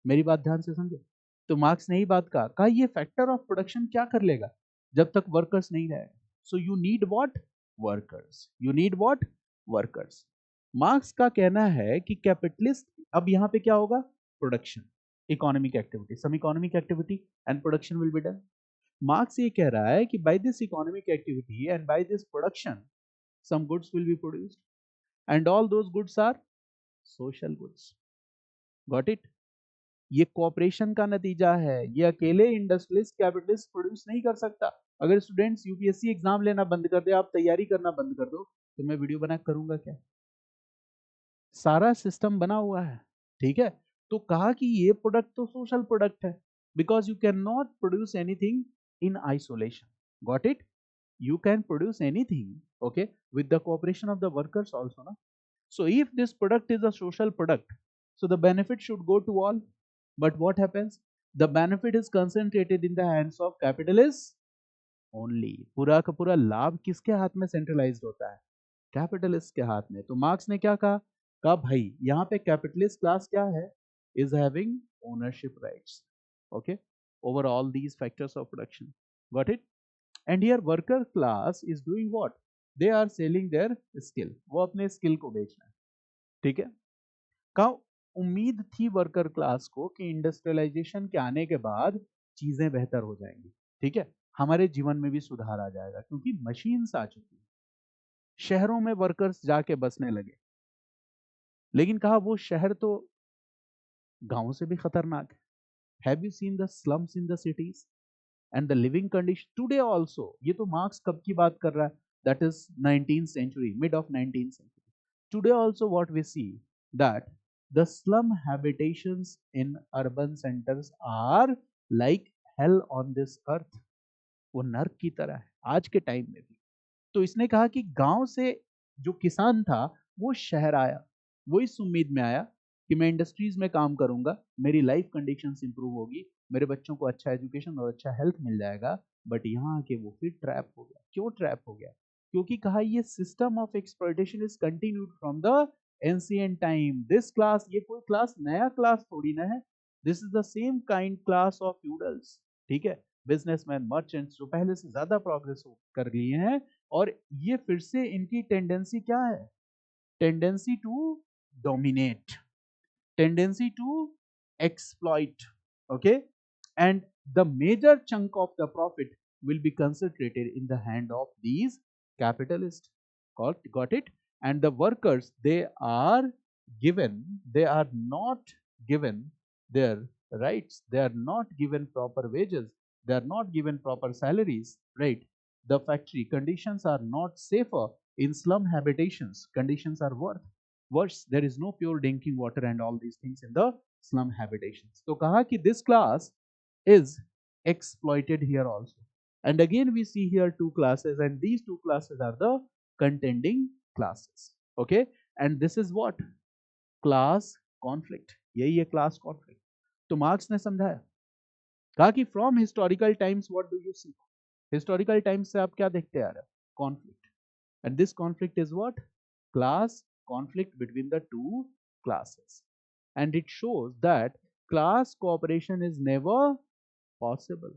मेरी बात ध्यान से समझो। तो मार्क्स ने ही बात कहा ये फैक्टर ऑफ प्रोडक्शन क्या कर लेगा जब तक वर्कर्स नहीं रहेगा? So you need what? Workers. You need what? Workers. Marks का कहना है कि कैपिटलिस्ट, अब यहां पे क्या होगा? Production, economic activity, some economic activity and production will be done. Marx ये कह रहा है कि by this economic activity and by this production some goods will be produced and all those goods are social goods. Got it? ये corporation का नतीजा है, ये अकेले इंडस्ट्रियलिस्ट कैपिटलिस्ट प्रोड्यूस नहीं कर सकता। अगर स्टूडेंट्स यूपीएससी एग्जाम लेना बंद कर दे, आप तैयारी करना बंद कर दो, तो मैं वीडियो बना करूंगा क्या? सारा सिस्टम बना हुआ है। ठीक है, तो कहा कि ये प्रोडक्ट तो सोशल प्रोडक्ट है, because you can not produce anything in isolation. Got it? You can produce anything, okay, with the cooperation of the workers also, na? So if this product is a social product, so the benefit should go to all. But what happens? The benefit is concentrated in the hands of capitalists only. पूरा का पूरा लाभ किसके हाथ में centralised होता है? Capitalist के हाथ में। तो मार्क्स ने क्या कहा? कहा भाई यहाँ पे कैपिटलिस्ट क्लास क्या है? Is having ownership rights, okay, over all these factors of production. Got it? And here worker class is doing what? They are selling their skill. वो अपने स्किल को बेच रहे हैं। ठीक है, का उम्मीद थी वर्कर क्लास को कि इंडस्ट्रियलाइजेशन के आने के बाद चीजें बेहतर हो जाएंगी। ठीक है, हमारे जीवन में भी सुधार आ जाएगा क्योंकि मशीन्स आ चुकी हैं, शहरों में वर्कर्स जाके बसने लगे। लेकिन कहा वो शहर तो गांव से भी खतरनाक है। Have you seen the slums in the cities and the living condition today also? ये तो मार्क्स कब की बात कर रहा है? That is 19th century, mid of 19th century. Today also what we see that the slum habitations in urban centers are like hell on this earth. वो नर्क की तरह है आज के टाइम में भी। तो इसने कहा कि गांव से जो किसान था वो शहर आया, वो इस उम्मीद में आया कि मैं इंडस्ट्रीज में काम करूंगा, मेरी लाइफ कंडीशंस इंप्रूव होगी, मेरे बच्चों को अच्छा एजुकेशन और अच्छा हेल्थ मिल जाएगा। बट यहाँ आके वो फिर ट्रैप हो गया। क्यों ट्रैप हो गया? क्योंकि कहा ये system of exploitation is continued from the ancient time. This class, ये कोई क्लास नया क्लास थोड़ी ना है, this is the same kind class of feudals. ठीक है, बिजनेसमैन, मर्चेंट्स जो पहले से ज्यादा प्रोग्रेस कर लिए हैं, और ये फिर से इनकी टेंडेंसी क्या है? Tendency to dominate, tendency to exploit, okay, and the major chunk of the profit will be concentrated in the hand of these capitalists. Got it? And the workers, they are given, they are not given their rights, they are not given proper wages, they are not given proper salaries, right? The factory conditions are not safer. In slum habitations conditions are worse. There is no pure drinking water and all these things in the slum habitations. So kaha ki this class is exploited here also. And again we see here two classes, and these two classes are the contending classes. Okay, and this is what? Class conflict. यही है class conflict. तो Marx ने समझाया, कहा कि from historical times what do you see? Historical times से आप क्या देखते आ रहे हो? Conflict. And this conflict is what? Class conflict between the two classes. And it shows that class cooperation is never possible.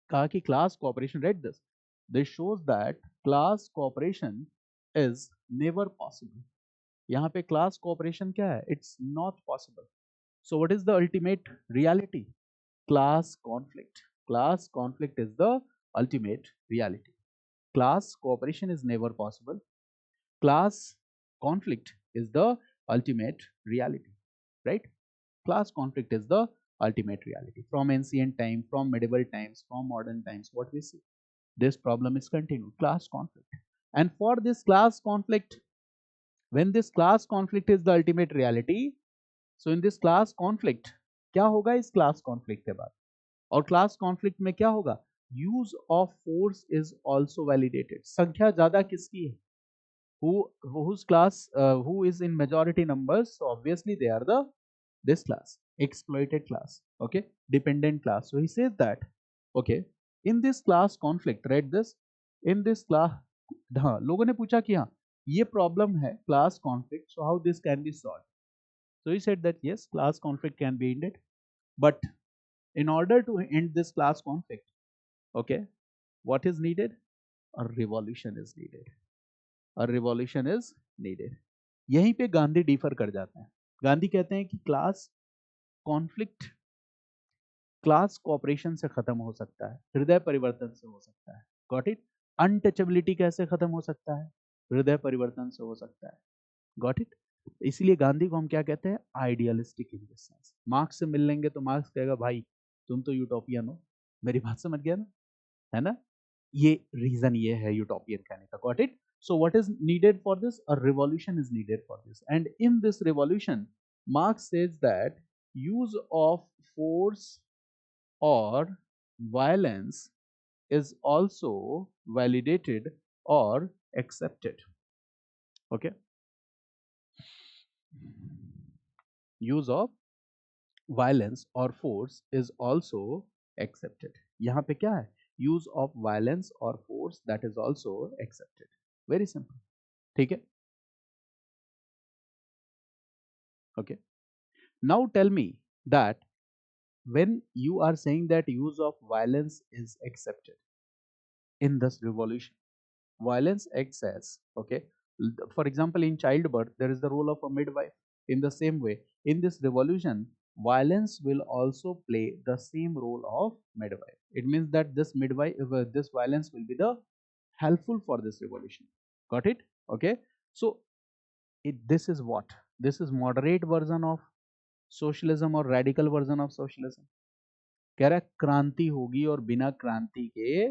कहा कि class cooperation, read this, this shows that class cooperation is never possible. यहाँ पे class cooperation क्या है? It's not possible. So what is the ultimate reality? Class conflict. Class conflict is the ultimate reality. Class cooperation is never possible. Class conflict is the ultimate reality, right? Class conflict is the ultimate reality from ancient time, from medieval times, from modern times. What we see, This problem is continued, class conflict. And for this class conflict, when this class conflict is the ultimate reality, so in this class conflict, क्या होगा इस class conflict के बाद? और class conflict में क्या होगा? Use of force is also validated. संख्या ज्यादा किसकी है? Whose class, who is in majority numbers? So obviously they are the this class, exploited class, okay, dependent class. So he says that, okay, in this class conflict, right, this in this class, हाँ, लोगों ने पूछा कि हाँ ये problem है class conflict, so how this can be solved? So he said that yes, class conflict can be ended, but in order to end this class conflict, okay, what is needed? A revolution is needed. A revolution is needed. यहीं पे Gandhi differ कर जाते हैं. गांधी कहते हैं कि class conflict class cooperation से खत्म हो सकता है, हृदय परिवर्तन से हो सकता है. Got it? अनटचेबिलिटी कैसे खत्म हो सकता है? हृदय परिवर्तन से हो सकता है. Got it? इसलिए गांधी को हम क्या कहते हैं? Idealistic in this sense. Marks से मिल लेंगे तो मार्क्स कहेगा भाई तुम तो यूटोपियन हो. मेरी बात समझ गया ना? है ना? ये रीजन ये है यूटोपियन कहने का. Got it? So what is needed for this? A revolution is needed for this. And in this revolution, Marx says that use of force or violence is also validated or accepted. Okay? Use of violence or force is also accepted. यहाँ पे क्या है? Use of violence or force, that is also accepted. Very simple. ठीक है? Okay. Now tell me that when you are saying that use of violence is accepted in this revolution, violence acts as, okay, for example, in childbirth there is the role of a midwife. In the same way, in this revolution, violence will also play the same role of midwife. It means that this midwife, this violence will be the helpful for this revolution. Got it? Okay. So this is what, this is moderate version of socialism or radical version of socialism. कह रहा है क्रांति होगी और बिना क्रांति के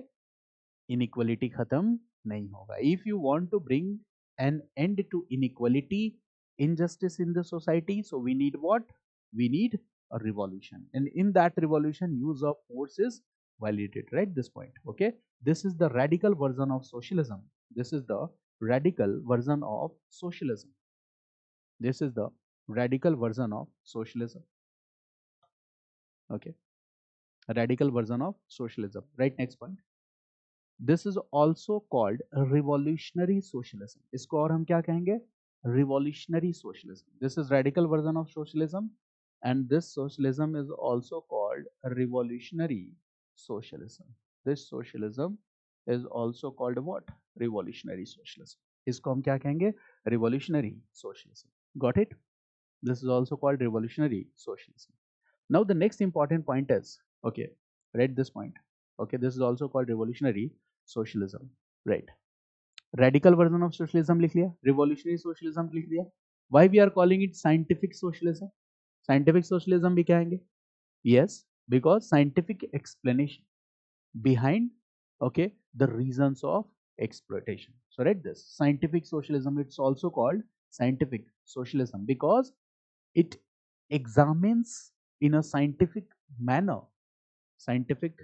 inequality खत्म नहीं होगा. If you want to bring an end to inequality, injustice in the society, so we need what? We need a revolution, and in that revolution use of force is validated, right? This point, okay, this is the radical version of socialism. This is the radical version of socialism. This is the radical version of socialism. Okay, a radical version of socialism, right? Next point, this is also called revolutionary socialism. इसको और हम क्या कहेंगे? Revolutionary socialism. This is radical version of socialism, and this socialism is also called revolutionary socialism. This socialism is also called what? Revolutionary socialism. इसको हम क्या कहेंगे? Revolutionary socialism. Got it? This is also called revolutionary socialism. Now the next important point is, okay, read this point. Okay, this is also called revolutionary socialism, right? Radical version of socialism लिख लिया, revolutionary socialism लिख लिया. Why we are calling it scientific socialism? Scientific socialism भी कहेंगे. Yes, because scientific explanation behind, okay, the reasons of exploitation. So read this, scientific socialism, it's also called scientific socialism because it examines in a scientific manner, scientific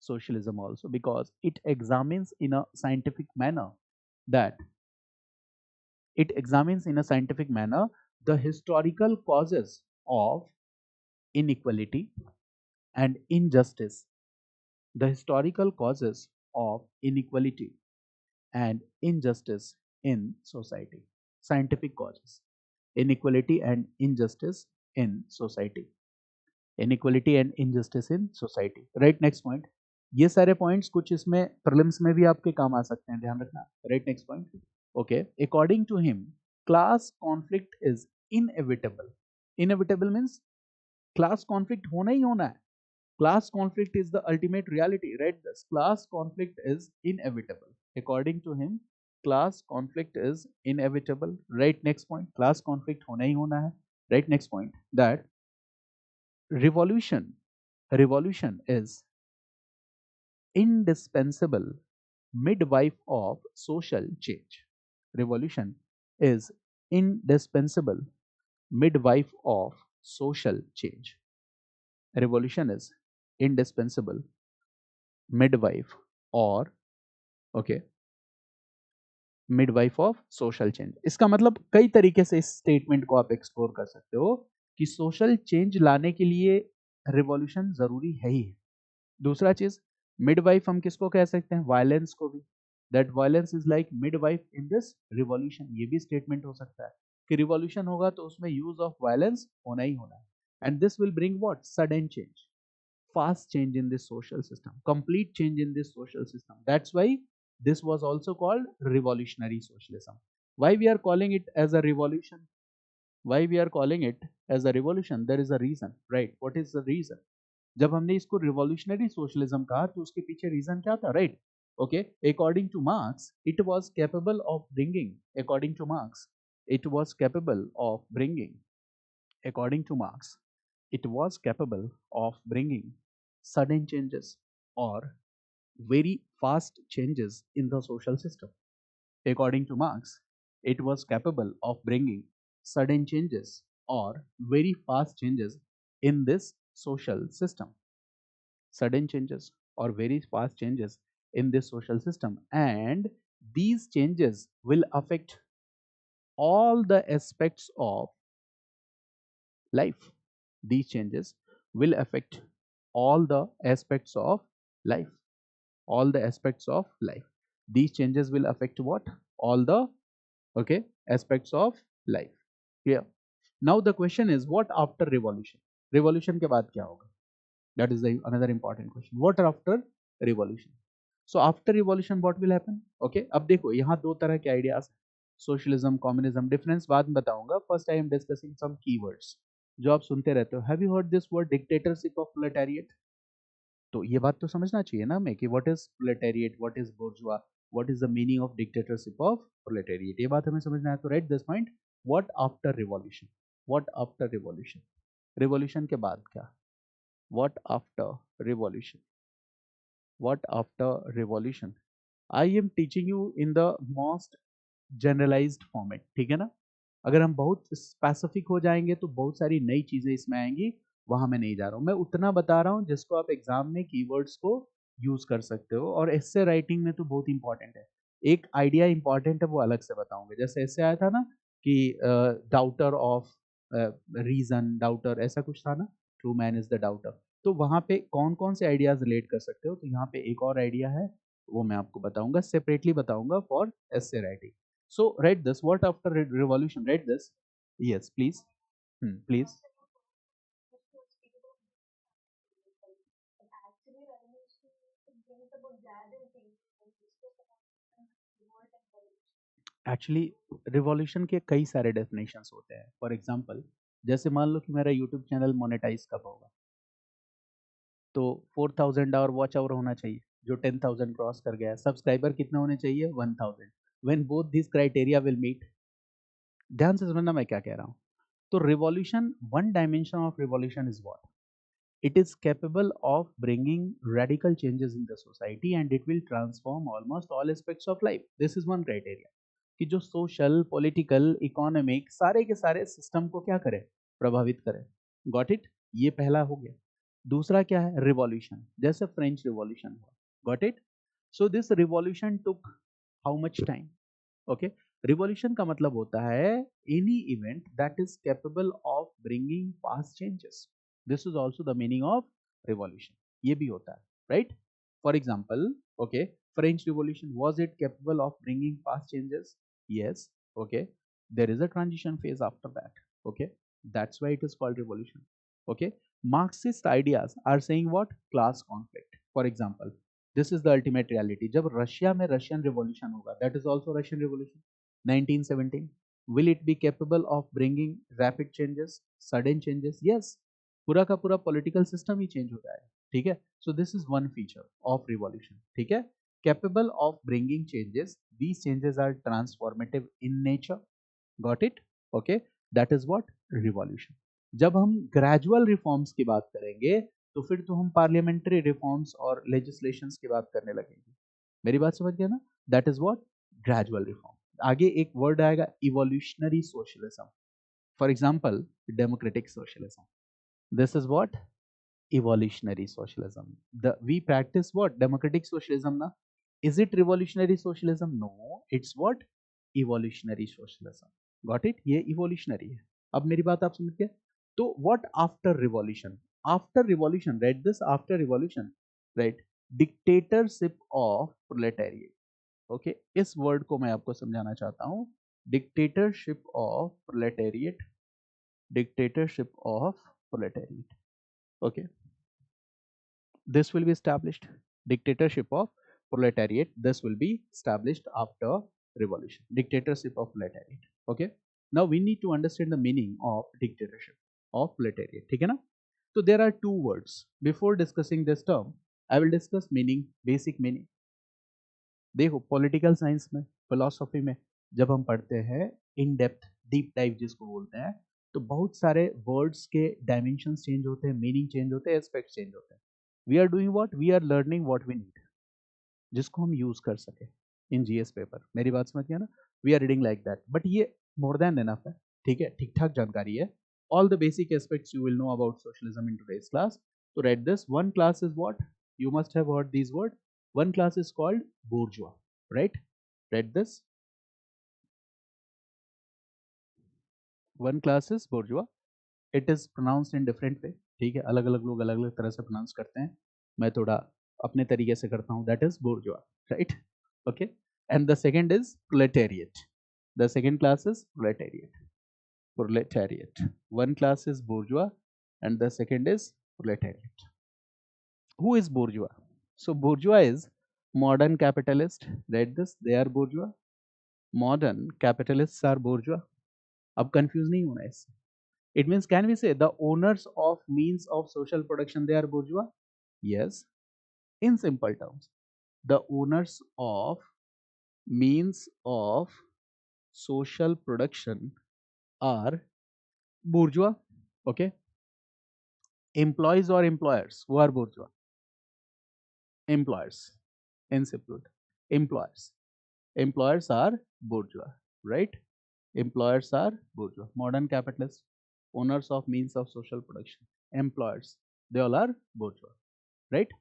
socialism also, because it examines in a scientific manner that it examines in a scientific manner the historical causes of inequality and injustice, the historical causes of inequality and injustice in society. Scientific causes, inequality and injustice in society, inequality and injustice in society, right? Next point, ये सारे points कुछ इसमें prelims में भी आपके काम आ सकते हैं, ध्यान रखना, right? Next point, okay, according to him class conflict is inevitable. Inevitable means class conflict होना ही होना है. Class conflict is the ultimate reality, right? This class conflict is inevitable. According to him class conflict is inevitable, right? Next point, class conflict होना ही होना है, right? Next point, that revolution is indispensable midwife of social change. Revolution is indispensable midwife of social change. Revolution is indispensable midwife or okay midwife of social change. इसका मतलब कई तरीके से इस स्टेटमेंट को आप एक्सप्लोर कर सकते हो कि सोशल चेंज लाने के लिए रिवॉल्यूशन जरूरी है ही है। दूसरा चीज, मिडवाइफ हम किसको कह सकते हैं? वायलेंस को भी। That violence is like midwife in this revolution. ये भी स्टेटमेंट हो सकता है कि रिवॉल्यूशन होगा तो उसमें यूज ऑफ वायलेंस होना ही होना है। And this will bring what? Sudden change, fast change in this social system, complete change in this social system. That's why this was also called revolutionary socialism. Why we are calling it as a revolution? Why we are calling it as a revolution? There is a reason, right? What is the reason? जब हमने इसको revolutionary socialism कहा तो उसके पीछे reason क्या था, right? Okay, according to marks it was capable of bringing, according to marks it was capable of bringing, according to Marx, it was capable of bringing sudden changes or very fast changes in the social system. According to Marx, it was capable of bringing sudden changes or very fast changes in this social system. Sudden changes or very fast changes in this social system. And these changes will affect all the aspects of life. These changes will affect all the aspects of life. All the aspects of life. These changes will affect what? All the aspects of life. Clear? Now the question is, what after revolution? Revolution के बाद क्या होगा? That is the another important question. What after revolution? So after revolution what will happen? Okay, अब देखो यहाँ दो तरह के आइडियाज, सोशलिज्म, कम्युनिज्म, डिफरेंस बाद में बताऊंगा। First I am discussing some keywords जो आप सुनते रहते हो। Have you heard this word dictatorship of proletariat? तो ये बात तो समझना चाहिए ना हमें कि what is proletariat, what is bourgeois, what is the meaning of dictatorship of proletariat. ये बात हमें समझना है। तो right this point, what after revolution? What after revolution? Revolution के बाद क्या? What after revolution? What after revolution? I am teaching you in the most generalised format, ठीक है ना? अगर हम बहुत स्पेसिफिक हो जाएंगे तो बहुत सारी नई चीजें इसमें आएंगी, वहां मैं नहीं जा रहा हूं। मैं उतना बता रहा हूं जिसको आप एग्जाम में कीवर्ड्स को यूज कर सकते हो। और एस्से राइटिंग में तो बहुत इंपॉर्टेंट है। एक आइडिया इंपॉर्टेंट है, वो अलग से बताऊंगे। जैसे ऐसे आया था ना कि डाउटर ऑफ रीजन, डाउटर ऐसा कुछ था ना, true man is the daughter. तो वहां पे कौन कौन से आइडियाज रिलेट कर सकते हो? तो यहाँ पे एक और आइडिया है, वो मैं आपको बताऊंगा, सेपरेटली बताऊंगा for essay writing. So write this. What after revolution? Write this. Yes, please. Please. Actually revolution के कई सारे डेफिनेशंस होते हैं। फॉर एग्जांपल, जैसे मान लो कि मेरा यूट्यूब चैनल मोनेटाइज कब होगा, तो 4000 आवर वॉच आवर होना चाहिए, जो 10,000 क्रॉस कर गया है। सब्सक्राइबर कितने होने चाहिए? 1000। When both this criteria will meet, ध्यान से समझना मैं क्या कह रहा हूँ। तो revolution, one dimension of revolution is what? It is capable of bringing radical changes in the society and it will transform almost all aspects of life. This is one criteria कि जो सोशल, पॉलिटिकल, इकोनॉमिक सारे के सारे system को क्या करे? प्रभावित करे। Got it? ये पहला हो गया। दूसरा क्या है? रिवॉल्यूशन, जैसे फ्रेंच रिवॉल्यूशन हुआ। Got it? So this revolution took how much time? Okay, revolution का मतलब होता है any event that is capable of bringing fast changes. This is also the meaning of revolution. ये भी होता है, right? For example, okay, French revolution, was it capable of bringing fast changes? Yes. Okay, there is a transition phase after that. Okay, that's why it is called revolution. Okay, Marxist ideas are saying what? Class conflict. For example, this is the ultimate reality. जब Russia में Russian revolution होगा, that is also Russian revolution 1917, will it be capable of bringing rapid changes, sudden changes? Yes, पूरा का पूरा political system ही change हो जाएगा। ठीक है, so this is one feature of revolution. ठीक है, capable of bringing changes, these changes are transformative in nature. Got it? Okay, that is what? Revolution. जब हम ग्रेजुअल रिफॉर्म्स की बात करेंगे तो फिर तो हम पार्लियामेंट्री रिफॉर्म्स और लेजिस्लेशंस की बात करने लगेंगे। मेरी बात समझ गया ना? That is what gradual reform. आगे एक वर्ड आएगा evolutionary socialism, for example democratic socialism. This is what evolutionary socialism. We practice what democratic socialism na. Is it revolutionary socialism? No, it's what evolutionary socialism. Got it? ये evolutionary है। अब मेरी बात आप समझ गए? तो what after revolution? After revolution, read this, after revolution, right? Dictatorship of proletariat. Okay, इस वर्ड को मैं आपको समझाना चाहता हूँ। Dictatorship of proletariat. Dictatorship of proletariat. Okay, this will be established. Dictatorship of proletariat, this will be established after revolution. Dictatorship of proletariat. Okay, now we need to understand the meaning of dictatorship of proletariat. ठीक है ना? So there are two words. Before discussing this term, I will discuss meaning, basic meaning. देखो political science में, philosophy में जब हम पढ़ते हैं इन डेप्थ, डीप टाइप जिसको बोलते हैं, तो बहुत सारे वर्ड्स के डायमेंशंस चेंज होते हैं, मीनिंग चेंज होते हैं, एस्पेक्ट चेंज होते हैं। We are doing what, we are learning what we need, जिसको हम यूज कर सके इन जीएस पेपर। मेरी बात समझ गया ना? We are reading like that, but ये मोर देन एनफ है। ठीक है, ठीक ठाक जानकारी है। All the basic aspects you will know about socialism in today's class. तो right this, one class is what, you must have heard these words. One class is called bourgeois, right? Read this. One class is bourgeois. It is pronounced in different way. ठीक है, अलग अलग लोग अलग अलग तरह से प्रोनाउंस करते हैं, मैं थोड़ा अपने तरीके से करता हूँ। That is bourgeois, right? Okay. And the second is proletariat. The second class is proletariat. Proletariat. One class is bourgeois and the second is proletariat. Who is bourgeois? So bourgeois is modern capitalist. Read this. They are bourgeois. Modern capitalists are bourgeois. अब confuse नहीं होना इससे। It means, can we say the owners of means of social production, they are bourgeois? Yes. In simple terms, the owners of means of social production are bourgeois. Okay. Employees or employers, who are bourgeois? Employers. In simple, employers. Employers are bourgeois, right? Employers are bourgeois. Modern capitalists, owners of means of social production, employers, they all are bourgeois, right?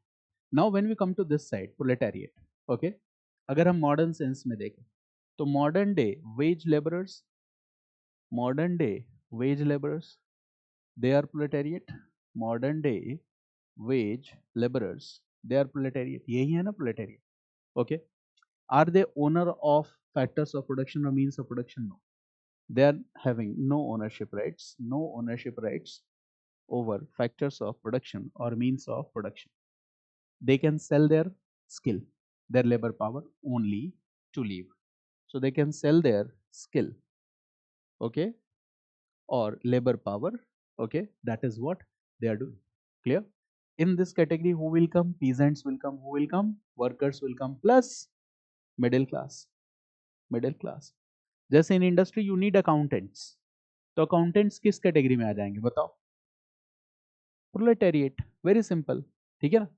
Now when we come to this side, proletariat, okay, अगर हम modern sense में देखें तो modern day wage laborers, modern day wage laborers, they are proletariat. Modern day wage laborers, they are proletariat. यही है ना proletariat? Okay. Are they owner of factors of production or means of production? No. They are having no ownership rights, no ownership rights over factors of production or means of production. They can sell their skill, their labor power only to live. So they can sell their skill, okay, or labor power, okay, that is what they are doing. Clear? In this category, who will come? Peasants will come. Who will come? Workers will come, plus middle class. Middle class. जैसे in industry you need accountants, तो accountants किस category में आ जाएंगे बताओ? Proletariat. Very simple. ठीक है ना?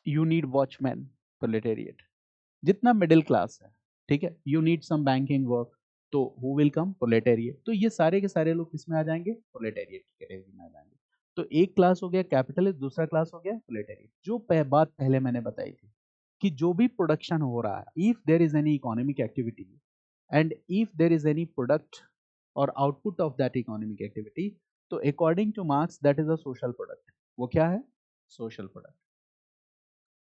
You need watchman, proletariat. जितना मिडिल क्लास है, ठीक है, you need some banking work, तो हु विल कम? प्रोलेटेरिएट. तो ये सारे के सारे लोग किस में आ जाएंगे? प्रोलेटेरिएट की कैटेगरी में आ जाएंगे. तो एक क्लास हो गया कैपिटलिस्ट, दूसरा क्लास हो गया प्रोलेटेरिएट. जो बात पहले मैंने बताई थी कि जो भी प्रोडक्शन हो रहा है, if there is any economic activity and if there is any product or output of that economic activity, तो according to Marx that is a social product. वो क्या है? Social product.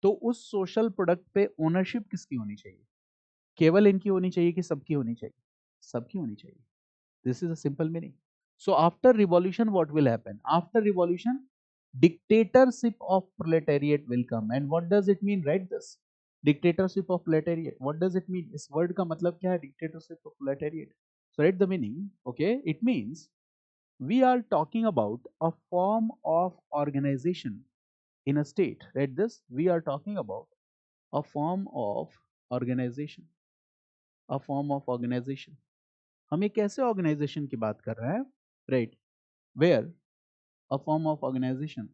तो उस social product पे ownership किसकी होनी चाहिए? केवल इनकी होनी चाहिए कि सबकी होनी चाहिए? सबकी होनी चाहिए. This is a simple meaning. So after revolution what will happen? After revolution, dictatorship of proletariat will come. And what does it mean? Write this. Dictatorship of proletariat. What does it mean? इस word का मतलब क्या है? Dictatorship of proletariat. So write the meaning. Okay, it means we are talking about a form of organization in a state. Write this. We are talking about a form of organization. A form of organization. हम एक ऐसे organisation की बात कर रहे हैं, right, where a form of organization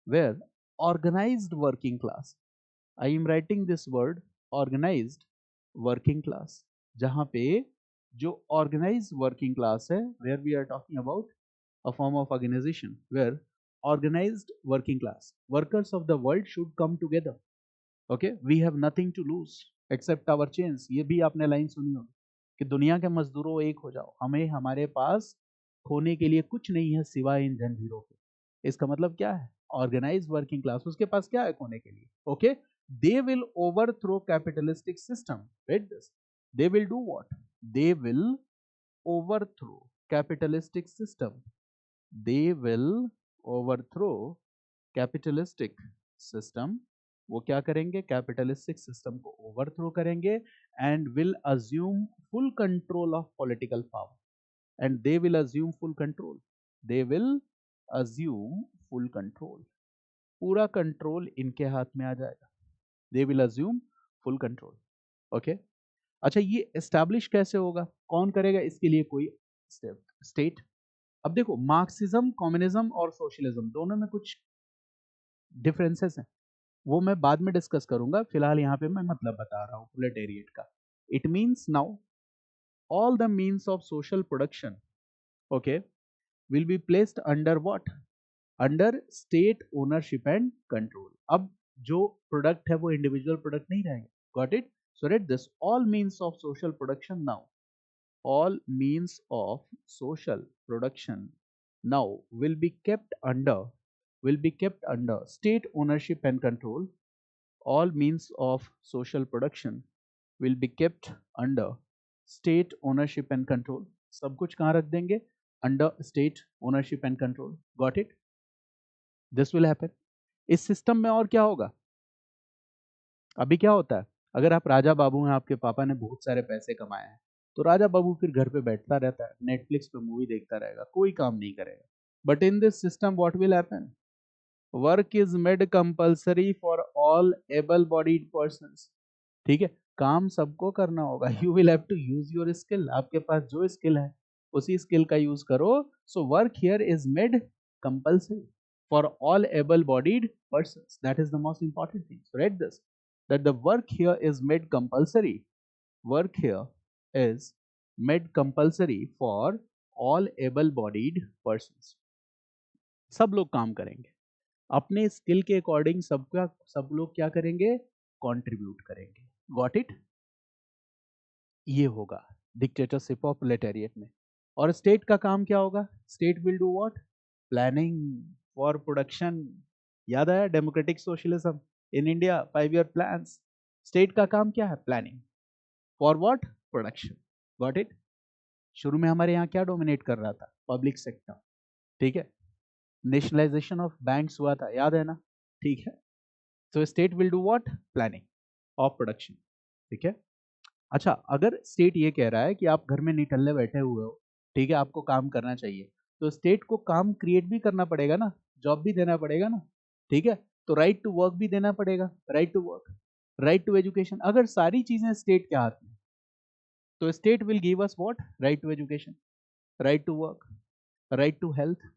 where organized working class, I am writing this word organized working class, जहां पे जो organized working class है, where we are talking about a form of organization where organized working class workers of the world should come together. Okay, we have nothing to lose except our chains. ये भी आपने line सुनी होगी कि दुनिया के मजदूरों एक हो जाओ, हमें हमारे पास खोने के लिए कुछ नहीं है सिवाय इन जंजीरों के। इसका मतलब क्या है? ऑर्गेनाइज वर्किंग क्लास, उसके पास क्या है खोने के लिए? Okay, they will overthrow capitalistic system. Right this, they will do what? They will overthrow capitalistic system. They will overthrow capitalistic system. वो क्या करेंगे? कैपिटलिस्टिक सिस्टम को ओवरथ्रो करेंगे and will assume full control of political power. And they will assume full control, they will assume full control, पूरा control इनके हाथ में आ जाएगा। They will assume full control. Okay, अच्छा ये एस्टैब्लिश कैसे होगा? कौन करेगा इसके लिए? कोई स्टेट। अब देखो, मार्क्सिज्म, कम्युनिज्म और सोशलिज्म दोनों में कुछ डिफरेंसेस हैं, वो मैं बाद में डिस्कस करूंगा। फिलहाल यहाँ पे मैं मतलब बता रहा हूँ प्रोलेटेरिएट का। It means now all the means of social production, okay, will be placed under what? Under state ownership and control. अब जो प्रोडक्ट है वो इंडिविजुअल प्रोडक्ट नहीं रहेगा। Got it? So read this, all means of social production now, all means of social production now will be kept under state ownership and control. All means of social production will be kept under state ownership and control. सब कुछ कहाँ रख देंगे? Under state ownership and control. Got it? This will happen. इस system में और क्या होगा? अभी क्या होता है? अगर आप राजा बाबू हैं, आपके पापा ने बहुत सारे पैसे कमाए हैं, तो राजा बाबू फिर घर पे बैठता रहता है, नेटफ्लिक्स पे मूवी देखता रहेगा, कोई काम नहीं करेगा। But in this system what will happen? Work is made compulsory for all able bodied persons. ठीक है, काम सबको करना होगा। You will have to use your skill, आपके पास जो स्किल है उसी स्किल का यूज करो। So work here is made compulsory for all able bodied persons. That is the most important thing. So right this, that the work here is made compulsory. Work here is made compulsory for all able-bodied persons. सब लोग काम करेंगे अपने skill के according, सबका सब लोग क्या करेंगे? कंट्रीब्यूट करेंगे। Got it? ये होगा डिक्टेटरशिप ऑफ प्रोलेटेरिएट में। और स्टेट का काम क्या होगा? State will do what? Planning for production. याद आया democratic socialism in India, 5 year plans. State का काम क्या है? Planning for what? Production. Got it? शुरू में हमारे यहाँ क्या डोमिनेट कर रहा था? Public sector. ठीक है, नेशनलाइजेशन ऑफ बैंक्स हुआ था, याद है ना? ठीक है, तो state will do what? Planning of production. ठीक है, अच्छा अगर स्टेट ये कह रहा है कि आप घर में निठल्ले बैठे हुए हो, ठीक है, आपको काम करना चाहिए, तो स्टेट को काम क्रिएट भी करना पड़ेगा ना, जॉब भी देना पड़ेगा ना। ठीक है, तो राइट टू वर्क भी देना पड़ेगा, right to work, right to education. अगर सारी चीजें स्टेट के हाथ में, तो state will give us what? Right to education, right to work, right to health.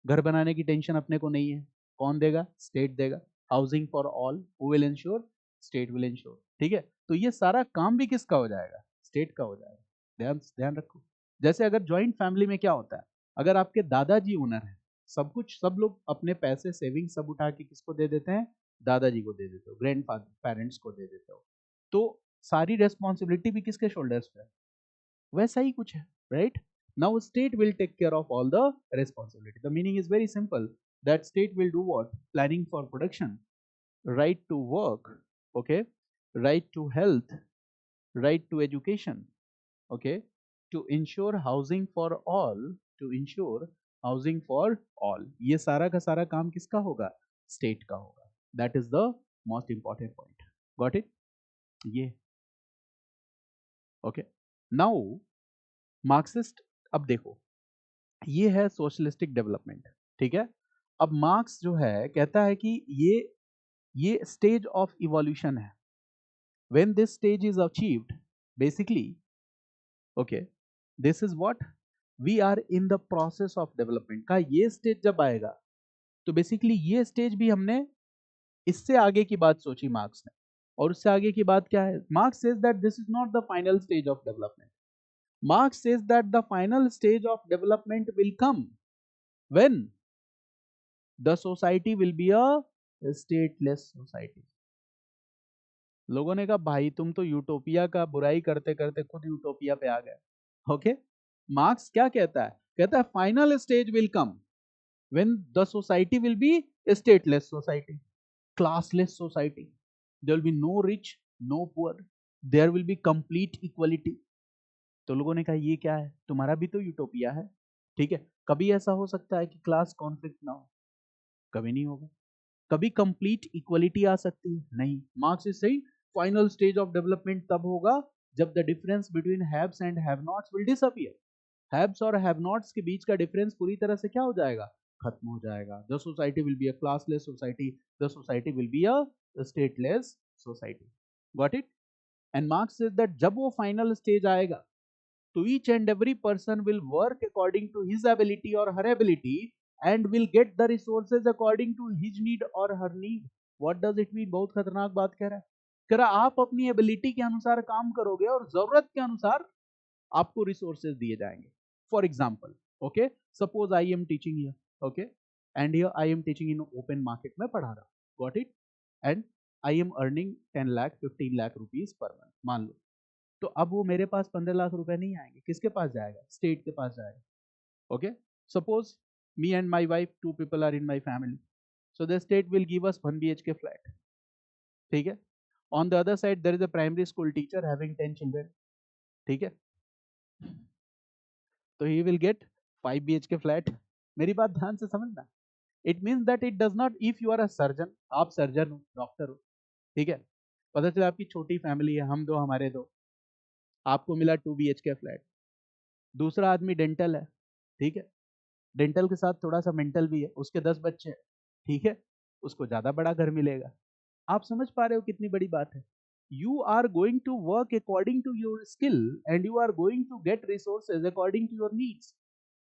घर बनाने की टेंशन अपने को नहीं है, कौन देगा? स्टेट देगा। Housing for all, who will ensure? State will ensure. ठीक है, तो ये सारा काम भी किसका हो जाएगा? स्टेट का हो जाएगा। ध्यान ध्यान रखो। जैसे अगर जॉइंट फैमिली में क्या होता है, अगर आपके दादाजी ओनर है, सब कुछ, सब लोग अपने पैसे सेविंग सब उठा के किसको दे देते हैं? दादाजी को दे देते हो, ग्रैंड फादर पेरेंट्स को दे देते हो, तो सारी रेस्पॉन्सिबिलिटी भी किसके शोल्डर्स पे है? वैसा ही कुछ है, right? Now state will take care of all the responsibility. The meaning is very simple, that state will do what? Planning for production, right to work, okay, right to health, right to education, okay, to ensure housing for all, to ensure housing for all। ये सारा का सारा काम किसका होगा? State का होगा। That is the most important point. Got it? ये okay. Now मार्क्सिस्ट, अब देखो ये है सोशलिस्टिक डेवलपमेंट। ठीक है, अब मार्क्स जो है कहता है कि ये स्टेज ऑफ इवोल्यूशन है। When this stage is achieved, basically okay, this is what we are in the process of development का। ये स्टेज जब आएगा तो बेसिकली ये स्टेज भी हमने इससे आगे की बात सोची मार्क्स ने, और उससे आगे की बात क्या है? Marks says that this is not the final stage of development. Marx says that the final stage of development will come when the society will be a stateless society. लोगों ने कहा भाई तुम तो यूटोपिया का बुराई करते करते खुद यूटोपिया पे आ गए. ओके, मार्क्स क्या कहता है? कहता है final stage will come when the society will be a stateless society, classless society. There will be no rich, no poor. There will be complete equality. तो लोगों ने कहा ये क्या है? तुम्हारा भी तो यूटोपिया है. ठीक है, कभी ऐसा हो सकता है कि क्लास कॉन्फ्लिक्ट ना हो? कभी नहीं होगा. कभी कंप्लीट इक्वलिटी आ सकती है? नहीं. Marks is saying final stage of development तब होगा जब the difference between haves and have knots will disappear. Haves और हैव नॉट्स के बीच का डिफरेंस पूरी तरह से क्या हो जाएगा? खत्म हो जाएगा. The society will be a classless society. The society will be a stateless society. Got it? And marks says that जब वो फाइनल स्टेज आएगा to each and every person will work according to his ability or her ability and will get the resources according to his need or her need. What does it mean? बहुत खतरनाक बात कह रहा है. कह रहा आप अपनी एबिलिटी के अनुसार काम करोगे और जरूरत के अनुसार आपको रिसोर्सेज दिए जाएंगे. For example, okay, suppose I am teaching here, okay, and here I am teaching in open market में पढ़ा रहा. Got it? And I am earning 10 lakh 15 lakh rupees per month, मान लो. तो अब वो मेरे पास 15 लाख रुपए नहीं आएंगे. किसके पास जाएगा? स्टेट के पास जाएगा. Okay, suppose me and my wife, 2 people are in my family, so the state will give us 1 BHK flat. ठीक है. On the other side there is a primary school teacher having 10 children. ठीक है, तो he will get 5 BHK flat. मेरी बात ध्यान से समझना. It means that it does not, if you are a surgeon, आप सर्जन हो, डॉक्टर हो, ठीक है, पता चला आपकी छोटी फैमिली है, हम दो हमारे दो, आपको मिला 2 BHK फ्लैट. दूसरा आदमी डेंटल है, ठीक है, डेंटल के साथ थोड़ा सा मेंटल भी है, उसके 10 बच्चे हैं, ठीक है, उसको ज्यादा बड़ा घर मिलेगा. आप समझ पा रहे हो कितनी बड़ी बात है? You are going to work according to your skill and you are going to get resources according to your needs.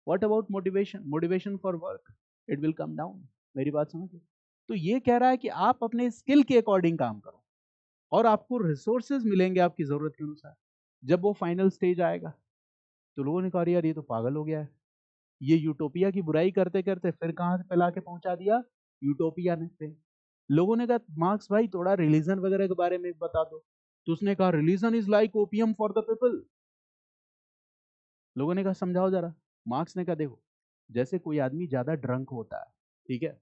What about motivation? Motivation for work, it will come down. मेरी बात समझिए. तो ये कह रहा है कि आप अपने स्किल के अकॉर्डिंग काम करो और आपको रिसोर्सेज मिलेंगे आपकी जरूरत के अनुसार. जब वो फाइनल स्टेज आएगा तो लोगों ने कहा यार ये तो पागल हो गया है, ये यूटोपिया की बुराई करते करते फिर कहां से फैला के पहुंचा दिया? यूटोपिया ने पे. लोगों ने कहा मार्क्स भाई थोड़ा रिलीजन वगैरह के बारे में बता दो. तो उसने कहा religion is like opium for the people. लोगों ने कहा समझाओ जरा. मार्क्स ने कहा देखो, जैसे कोई आदमी ज्यादा ड्रंक होता है, ठीक है,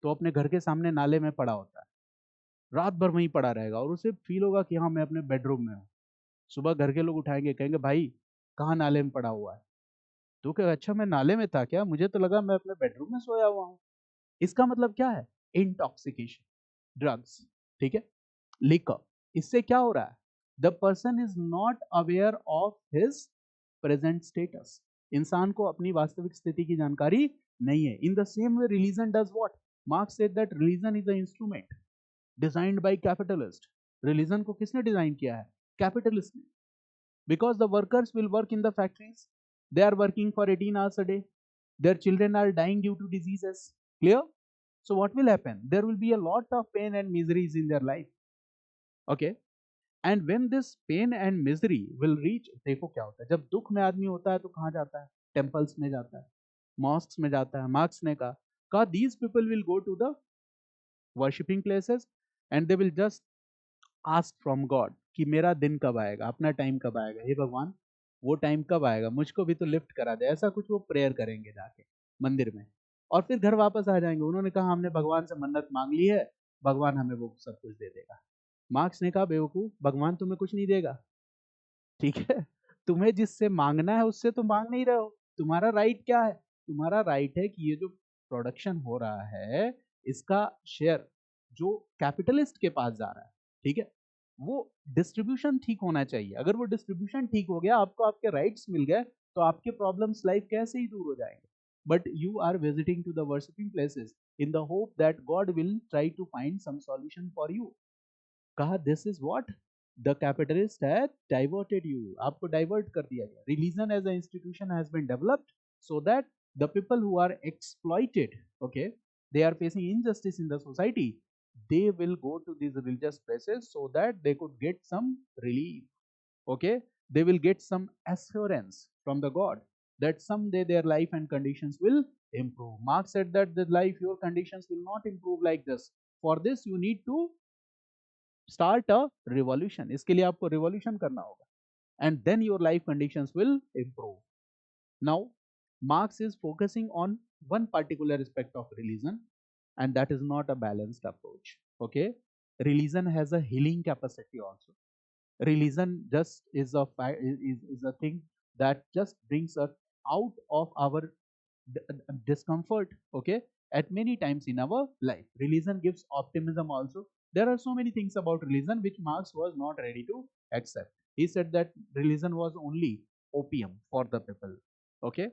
तो अपने घर के सामने नाले में पड़ा होता है, रात भर वहीं पड़ा रहेगा और उसे फील होगा कि हाँ मैं अपने बेडरूम में हूँ. सुबह घर के लोग उठाएंगे, कहेंगे भाई कहाँ नाले में पड़ा हुआ है? तो क्या, अच्छा मैं नाले में था क्या, मुझे तो लगा मैं अपने बेडरूम में सोया हुआ हूँ. इसका मतलब क्या है? इंटॉक्सिकेशन, ड्रग्स, ठीक है, लिकर. इससे क्या हो रहा है? The person is not aware of his present status. इंसान को अपनी वास्तविक स्थिति की जानकारी नहीं है. In the same way religion does what? Marx said that religion is a instrument designed by capitalist. Religion को किसने डिजाइन किया है? कैपिटलिस्ट ने. Because the workers will work in the factories, they are working for 18 hours a day, their children are dying due to diseases. Clear? So what will happen? There will be a lot of pain and miseries in their life. Okay, and when this pain and misery will reach, देखो क्या होता है जब दुख में आदमी होता है तो कहाँ जाता है? टेम्पल्स में जाता है, मॉस्क्स में जाता है. मार्क्स ने कहा these people will go to the worshipping places and they will just ask from God कि मेरा दिन कब आएगा, अपना टाइम कब आएगा, हे भगवान वो टाइम कब आएगा, मुझको भी तो लिफ्ट करा दे. ऐसा कुछ वो प्रेयर करेंगे जाके मंदिर में, और फिर घर वापस आ जाएंगे. उन्होंने कहा हमने भगवान से मन्नत मांग ली है, भगवान हमें वो सब कुछ दे देगा. मार्क्स ने कहा बेवकूफ, भगवान तुम्हें कुछ नहीं देगा. ठीक है, तुम्हें जिससे मांगना है उससे तुम मांग नहीं रहे हो. तुम्हारा राइट क्या है? तुम्हारा राइट है कि ये जो प्रोडक्शन हो रहा है इसका शेयर जो कैपिटलिस्ट के पास जा रहा है, ठीक है, वो डिस्ट्रीब्यूशन ठीक होना चाहिए. अगर वो डिस्ट्रीब्यूशन ठीक हो गया, आपको आपके राइट्स मिल गए, तो आपके प्रॉब्लम्स लाइफ कैसे ही दूर हो जाएंगे. But you are visiting to the worshipping places in the hope that God will try to find some solution for you. कहा this is what the capitalist has diverted you. आपको divert कर दिया गया. Religion as a institution has been developed so that the people who are exploited, okay, they are facing injustice in the society, they will go to these religious places so that they could get some relief. Okay, they will get some assurance from the god that someday their life and conditions will improve. Marx said that the life, your conditions will not improve like this. For this you need to start a revolution. इसके लिए आपको revolution करना होगा, and then your life conditions will improve. Now Marx is focusing on one particular aspect of religion, and that is not a balanced approach. Okay, religion has a healing capacity also. Religion just is a thing that just brings us out of our discomfort. Okay, at many times in our life religion gives optimism also. There are so many things about religion which Marx was not ready to accept. He said that religion was only opium for the people. Okay,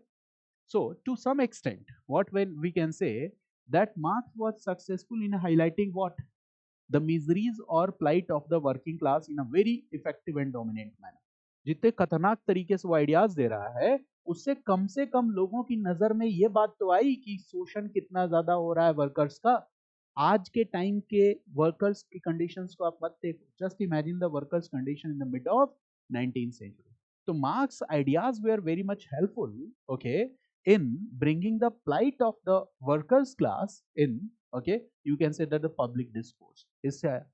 so to some extent what when we can say that Marx was successful in highlighting what the miseries or plight of the working class in a very effective and dominant manner. जितने खतरनाक तरीके से वो ideas दे रहा है, उससे कम लोगों की नजर में ये बात तो आई कि शोषण कितना ज्यादा हो रहा है वर्कर्स का। आज के टाइम के वर्कर्स की कंडीशंस को आप मत देखो, just imagine the workers condition in the mid of 19th century. So Marx ideas were very much helpful, okay, in bringing the plight of the workers class in, okay, you can say that the public discourse. इससे आया,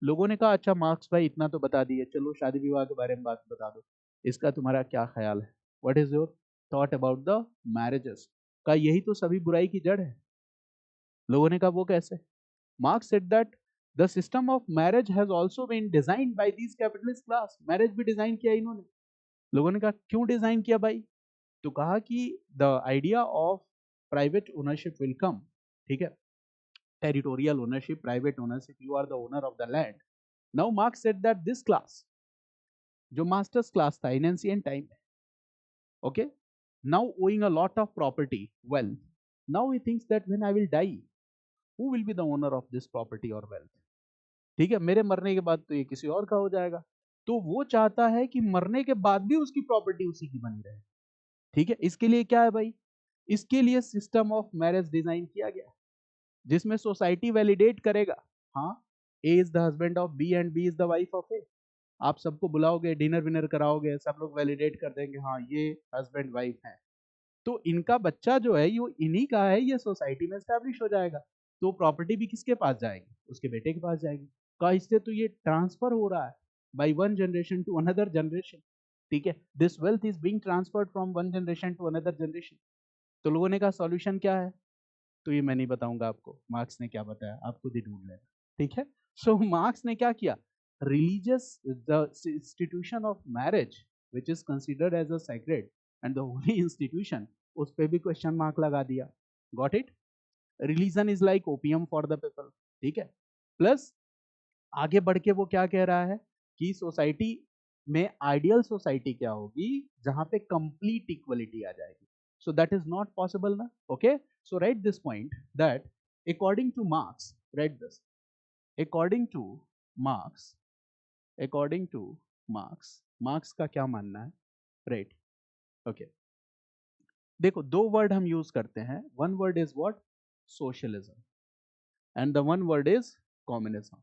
लोगों ने कहा अच्छा marks भाई इतना तो बता दिए, चलो शादी विवाह के बारे में बात बता दो, इसका तुम्हारा क्या ख्याल है? What is your thought about the marriages? का यही तो सभी बुराई की जड़ है। लोगों ने कहा वो कैसे? Marx said that the system of marriage has also been designed by this capitalist class. Marriage भी डिजाइन किया इन्होंने। लोगों ने कहा क्यों डिजाइन किया भाई? तो कहा कि the idea of private ownership will come, ठीक है, territorial ownership, private ownership, you are the owner of the land. Now Marx said that this class, जो masters class था in ancient time, okay, now owing a lot of property, wealth, now he thinks that when I will die, who will be the owner of this property or wealth? ठीक है, मेरे मरने के बाद तो ये किसी और का हो जाएगा, तो वो चाहता है कि मरने के बाद भी उसकी प्रॉपर्टी उसी की बनी रहे। ठीक है, इसके लिए क्या है भाई? इसके लिए सिस्टम ऑफ मैरिज डिजाइन किया गया, जिसमें सोसाइटी वैलिडेट करेगा, हाँ, A is the husband of B and B is the wife of A. आप सबको बुलाओगे, डिनर विनर कराओगे, सब लोग वैलिडेट कर देंगे हाँ ये हस्बैंड वाइफ है, तो इनका बच्चा जो है ये इन्हीं का है, ये सोसाइटी में स्टैब्लिश हो जाएगा। तो प्रॉपर्टी भी किसके पास जाएगी? उसके बेटे के पास जाएगी। का इससे तो ये ट्रांसफर हो रहा है by one generation to another generation. ठीक है, this wealth is being transferred from one generation to another generation. तो लोगों ने कहा सॉल्यूशन क्या है? तो ये मैं नहीं बताऊंगा आपको, मार्क्स ने क्या बताया आप खुद ही ढूंढ लेना। ठीक है, सो मार्क्स ने क्या किया? Religious the institution of marriage which is considered as a sacred and the holy institution, उस पर भी क्वेश्चन मार्क लगा दिया। Got it? Religion is like opium for the people. ठीक है, प्लस आगे बढ़ के वो क्या कह रहा है कि सोसाइटी में आइडियल सोसाइटी क्या होगी जहां पे कंप्लीट इक्वलिटी आ जाएगी। So that is not possible ना। Okay, so right this point that according to Marx, right this, according to Marx, according to Marx, Marx का क्या मानना है? राइट, ओके, देखो दो वर्ड हम यूज करते हैं, one word is what? Socialism, and the one word is communism.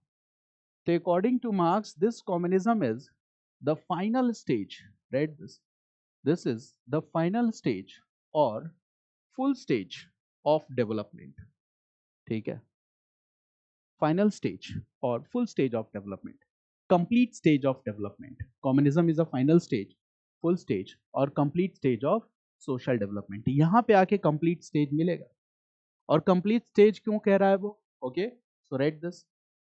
So according to Marx, this communism is the final stage, right? This is the final stage or full stage of development. ठीक है, final stage or full stage of development, complete stage of development. Communism is a final stage, full stage और complete stage of social development. यहाँ पे आके complete stage मिलेगा। और complete stage क्यों कह रहा है वो? Okay, so write this.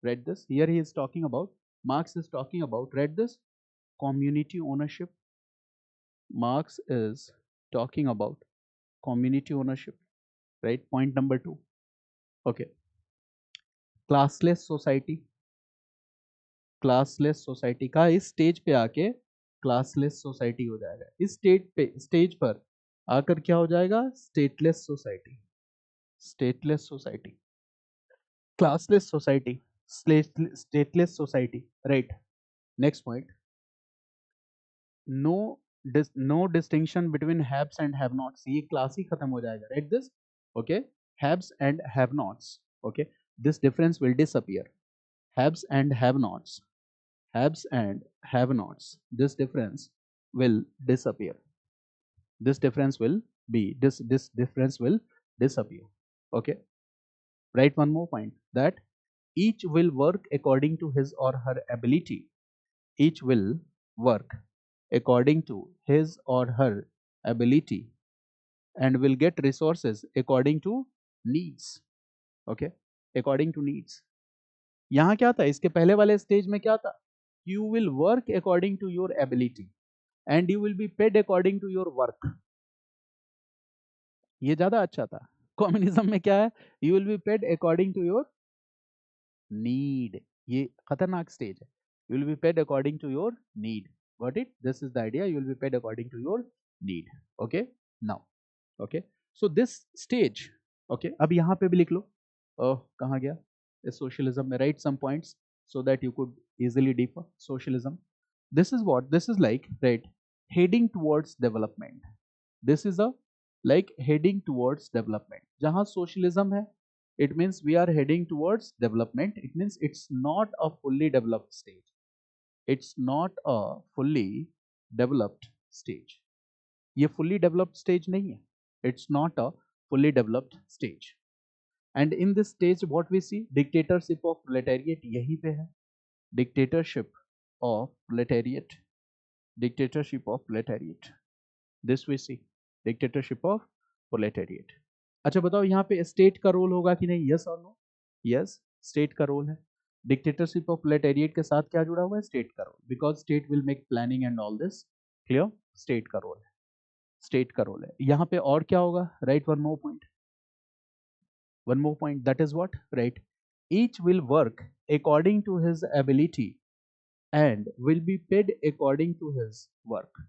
Read this. Here he is talking about, Marx is talking about, read this, community ownership. Marx is talking about community ownership, right? Point number 2. Okay. Classless society. Classless society का इस stage पे आके classless society हो जाएगा। इस stage पर आकर क्या हो जाएगा? Stateless society, stateless society, classless society, stateless society, right. Next point, no distinction between haves and have nots, ये क्लास ही खत्म हो जाएगा, right this. Okay, haves and have nots. Okay, this difference will disappear. Haves and have nots. Haves and have nots. This difference will disappear. This difference will be this difference will disappear. Okay, write one more point that each will work according to his or her ability. Each will work according to his or her ability and will get resources according to needs. Okay, according to needs. यहाँ क्या था, इसके पहले वाले stage में क्या था, you will work according to your ability and you will be paid according to your work. ये ज्यादा अच्छा था. कम्युनिज्म में क्या है, you will be paid according to your need. ये खतरनाक स्टेज है. You will be paid according to your need. Got it? This is the idea. You will be paid according to your need. Okay. Now, okay. So this stage. Okay. अब यहाँ पे भी लिख लो. कहाँ गया? Socialism में write some points so that you could easily differ. Socialism. This is what? This is like, right, heading towards development. This is a like heading towards development. जहाँ socialism है, it means we are heading towards development. It means it's not a fully developed stage. It's not a fully developed stage. ये fully developed stage नहीं है. It's not a fully developed stage. And in this stage, what we see, dictatorship of proletariat यहीं पे है. Dictatorship of proletariat. Dictatorship of proletariat. This we see. Dictatorship of proletariat. अच्छा बताओ यहाँ पे state का रोल होगा कि नहीं? यस और नो? यस, स्टेट का रोल है. डिक्टेटरशिप ऑफ प्रोलेटेरिएट के साथ क्या जुड़ा हुआ है? स्टेट का role. Because state will make planning and all this. Clear? State का रोल है. स्टेट का रोल है. यहाँ पे और क्या होगा? Right one more point. One more point. That is what? Right. Each will work according to his ability and will be paid according to his work.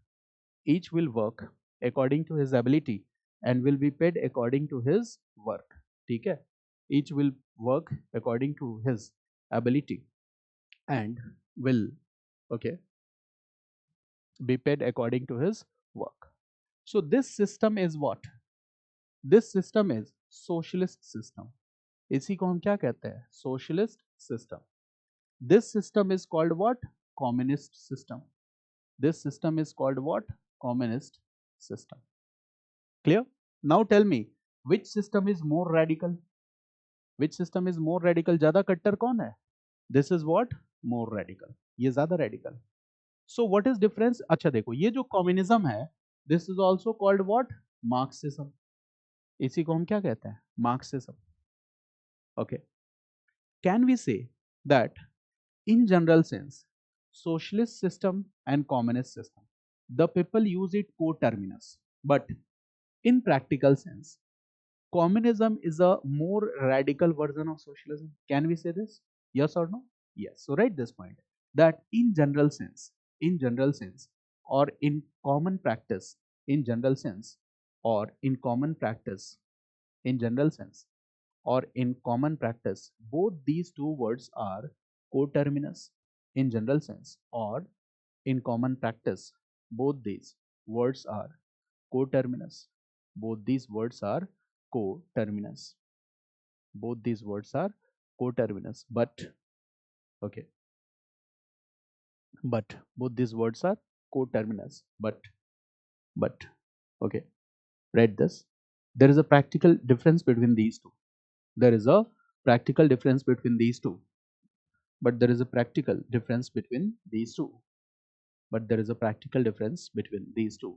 Each will work according to his ability and will be paid according to his work. ठीक है? Each will work according to his ability and will, okay, be paid according to his work. So this system is what? This system is socialist system. इसी को हम क्या कहते हैं? Socialist system. This system is called what? Communist system. This system is called what? Communist system. Clear? Now tell me, which system is more radical? Which system is more radical? ज़्यादा कट्टर कौन है? This is what? More radical. ये ज़्यादा radical. So what is difference? अच्छा देखो, ये जो communism है, this is also called what? Marxism. इसी को हम क्या कहते हैं? Marxism. Okay. Can we say that in general sense, socialist system and communist system, the people use it co-terminus, but in practical sense, communism is a more radical version of socialism. Can we say this? Yes or no? Yes. So write this point that in general sense, or in common practice, in general sense, or in common practice, in general sense, or in common practice, both these two words are coterminous. In general sense or in common practice, both these words are coterminous. Both these words are coterminous. Both these words are coterminous. But okay, but both these words are coterminous. But okay, read this. There is a practical difference between these two. There is a practical difference between these two. But there is a practical difference between these two. But there is a practical difference between these two.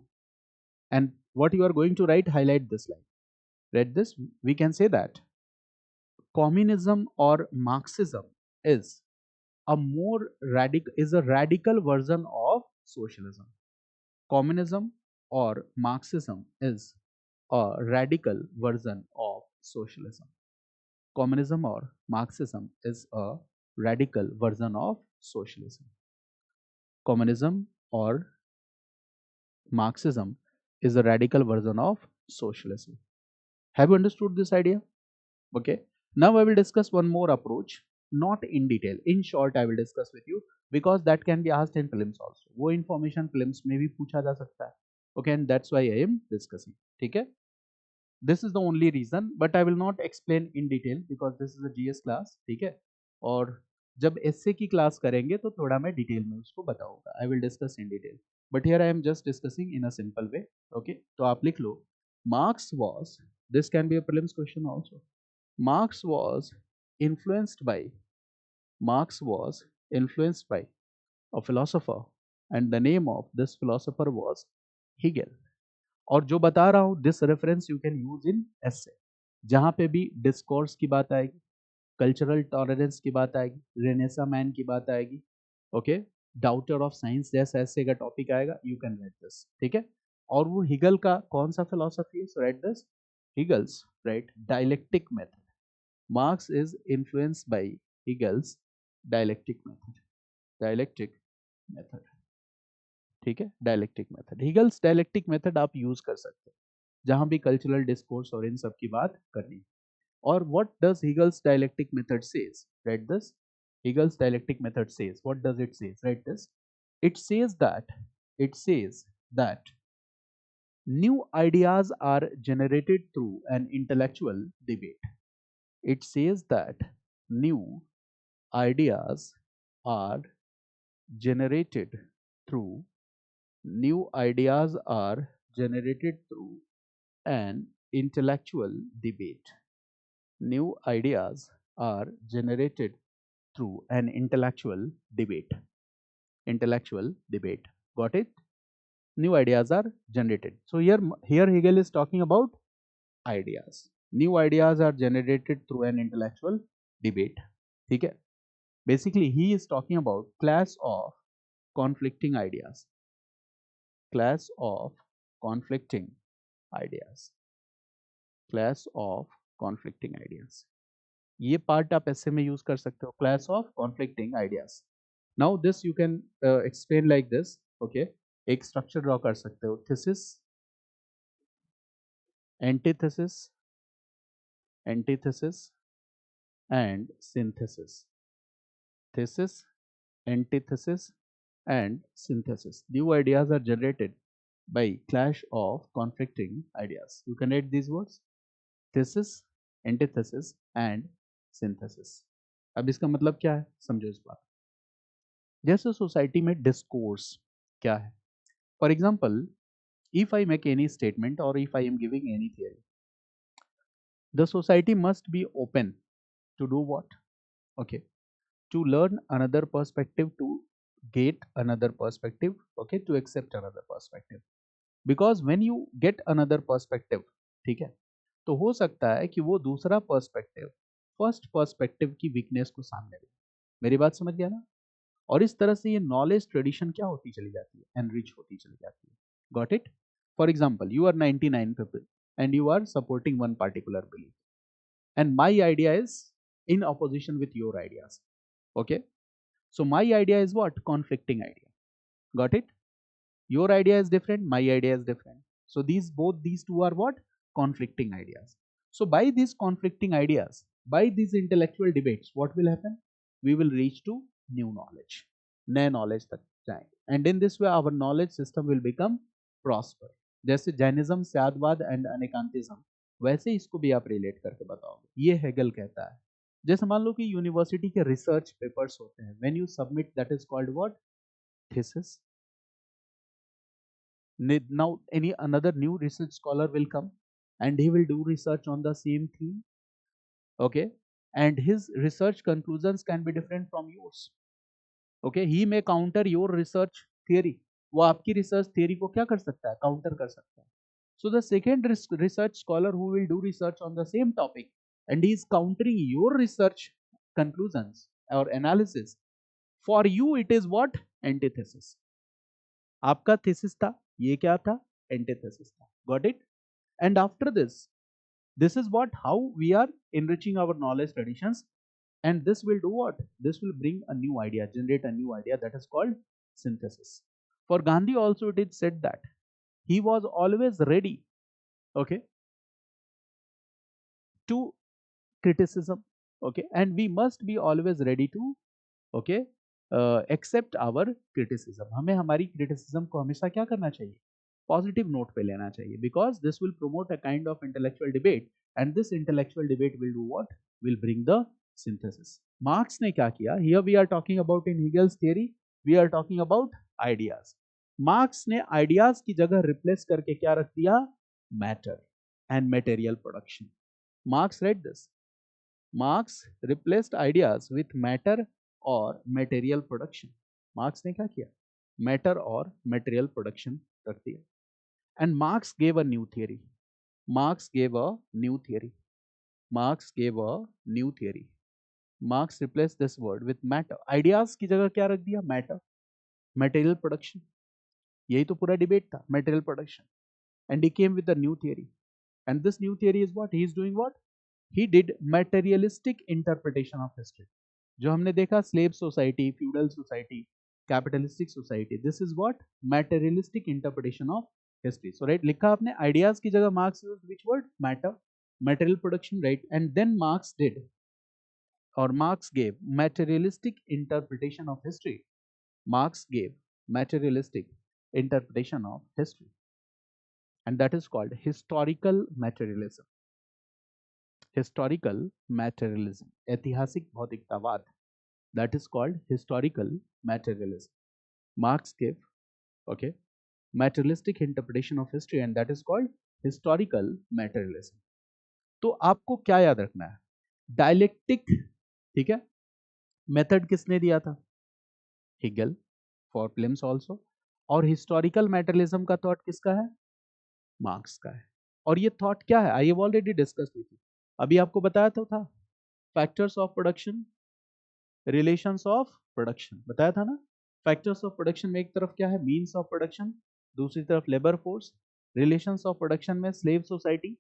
And what you are going to write, highlight this line. Read this. We can say that communism or Marxism is a radical version of socialism. Communism or Marxism is a radical version of socialism. Communism or Marxism is a radical version of socialism. Communism or Marxism is a radical version of socialism. Have you understood this idea? Okay. Now I will discuss one more approach, not in detail. In short, I will discuss with you because that can be asked in films also. वो information films में भी पूछा जा सकता है. Okay, and that's why I am discussing. ठीक है? This is the only reason, but I will not explain in detail because this is a GS class, ठीक है। और जब एसए की क्लास करेंगे तो थोड़ा मैं डिटेल में उसको बताऊंगा, I will discuss in detail, but here I am just discussing in a simple way. Okay, तो आप लिख लो, Marx was, this can be a prelims question also, Marx was influenced by, Marx was influenced by a philosopher and the name of this philosopher was Hegel। और जो बता रहा हूं this reference you can use in essay, जहां पे भी discourse की बात आएगी, कल्चरल टॉलरेंस की बात आएगी, रेनेसा मैन की बात आएगी, ओके, डाउटर ऑफ साइंस जैसा ऐसे का टॉपिक आएगा, यू कैन राइट दिस, ठीक है। और वो हिगल का कौन सा फिलोसफी है, so right this, Hegel's, right, dialectic method. Marx is influenced by Hegel's dialectic method, dialectic method, ठीक है, dialectic method, Hegel's dialectic method आप यूज कर सकते हैं जहां भी कल्चरल डिस्कोर्स और इन सब की बात करनी। और what does Hegel's dialectic method says, right this, Hegel's dialectic method says, what does it says, right this, it says that, it says that new ideas are generated through an intellectual debate, it says that new ideas are generated through, new ideas are generated through an intellectual debate, new ideas are generated through an intellectual debate, intellectual debate, got it, new ideas are generated, so here Hegel is talking about ideas, new ideas are generated through an intellectual debate, ठीक है। Basically he is talking about class of conflicting ideas, class of conflicting ideas, class of conflicting ideas, ये part आप ऐसे में use कर सकते हो, class of conflicting ideas. Now this you can explain like this, okay, एक structure draw कर सकते हो, thesis, antithesis, antithesis and synthesis, thesis, antithesis and synthesis, new ideas are generated by clash of conflicting ideas, you can read these words, thesis, antithesis and synthesis। अब इसका मतलब क्या है, समझो इस बात। जैसे सोसाइटी में डिस्कोर्स क्या है, for example if I make any statement और if I am giving any theory, the society must be open to do what, okay, to learn another perspective, to get another perspective, okay, to accept another perspective, because when you get another perspective, ठीक है, तो हो सकता है कि वो दूसरा perspective first perspective की वीकनेस को सामने ले, मेरी बात समझ गया ना। और इस तरह से ये नॉलेज ट्रेडिशन क्या होती चली जाती है, एनरिच होती चली जाती है, got it. For example you are 99 people and you are supporting one particular belief and my idea is in opposition with your ideas, okay, so my idea is what, conflicting idea, got it, your idea is different, my idea is different, so these both these two are what, conflicting ideas, so by these conflicting ideas, by these intellectual debates, what will happen, we will reach to new knowledge, नए knowledge तक जाएंगे, and in this way our knowledge system will become prosper। जैसे Jainism, स्यादवाद and अनेकांतिज्म, वैसे इसको भी आप relate करके बताओगे, ये हेगल कहता है। जैसे मान लो कि यूनिवर्सिटी के रिसर्च पेपर्स होते हैं, when you submit that is called what, thesis. Now any another new research scholar will come and he will do research on the same theme, okay, and his research conclusions can be different from yours, okay, he may counter your research theory, वो आपकी research theory को क्या कर सकता है, counter कर सकता है। So the second research scholar who will do research on the same topic and he is countering your research conclusions or analysis, for you it is what, antithesis। आपका thesis था, ये क्या था, antithesis था, got it। and after this is what, how we are enriching our knowledge traditions, and this will do what, this will bring a new idea, generate a new idea, that is called synthesis। For Gandhi also it is said that he was always ready, okay, to criticism, okay, and we must be always ready to, okay, accept our criticism, हमें हमारी criticism को हमेशा क्या करना चाहिए, positive note पे लेना चाहिए, because this will promote a kind of intellectual debate, and this intellectual debate will do what, will bring the synthesis. Marx ने क्या किया, here we are talking about in Hegel's theory, we are talking about ideas. Marx ने ideas की जगह replace करके क्या रख दिया, matter and material production. Marx read this. Marx replaced ideas with matter और material production. मार्क्स ने क्या किया, मैटर और मटेरियल प्रोडक्शन रख दिया. And marks gave a new theory. Marks gave a new theory. Marks gave a new theory. Marks replace this word with matter. Ideas की जगह क्या रख दिया, मैटर, मटेरियल प्रोडक्शन. यही तो पूरा डिबेट था, material production. And he came with a new theory. And this new theory is what he is doing, what he did materialistic interpretation of history. जो हमने देखा slave society, feudal society, capitalistic society, this is what, materialistic interpretation of history. So right, लिखा आपने ideas की जगह marks used which word, matter, material production, right? And then Marx did, or Marx gave materialistic interpretation of history. Marx gave materialistic interpretation of history, and that is called historical materialism. Historical materialism, ऐतिहासिक भौतिकतावाद, that is called historical materialism. Marx gave, okay, materialistic interpretation of history, and that is called historical materialism. तो आपको क्या याद रखना है, dialectic, ठीक है, मेथड किसने दिया था, हिगल, फॉर फिल्म्स आल्सो. और हिस्टोरिकल मैटेरियलिज्म का थॉट किसका है, मार्क्स का है. और ये थॉट क्या है, I have already discuss with you, अभी आपको बताया तो था, factors of production, relations of production बताया था ना. फैक्टर्स ऑफ प्रोडक्शन में एक तरफ क्या है, मीन्स ऑफ प्रोडक्शन, दूसरी तरफ labour force. Relations of production में slave society,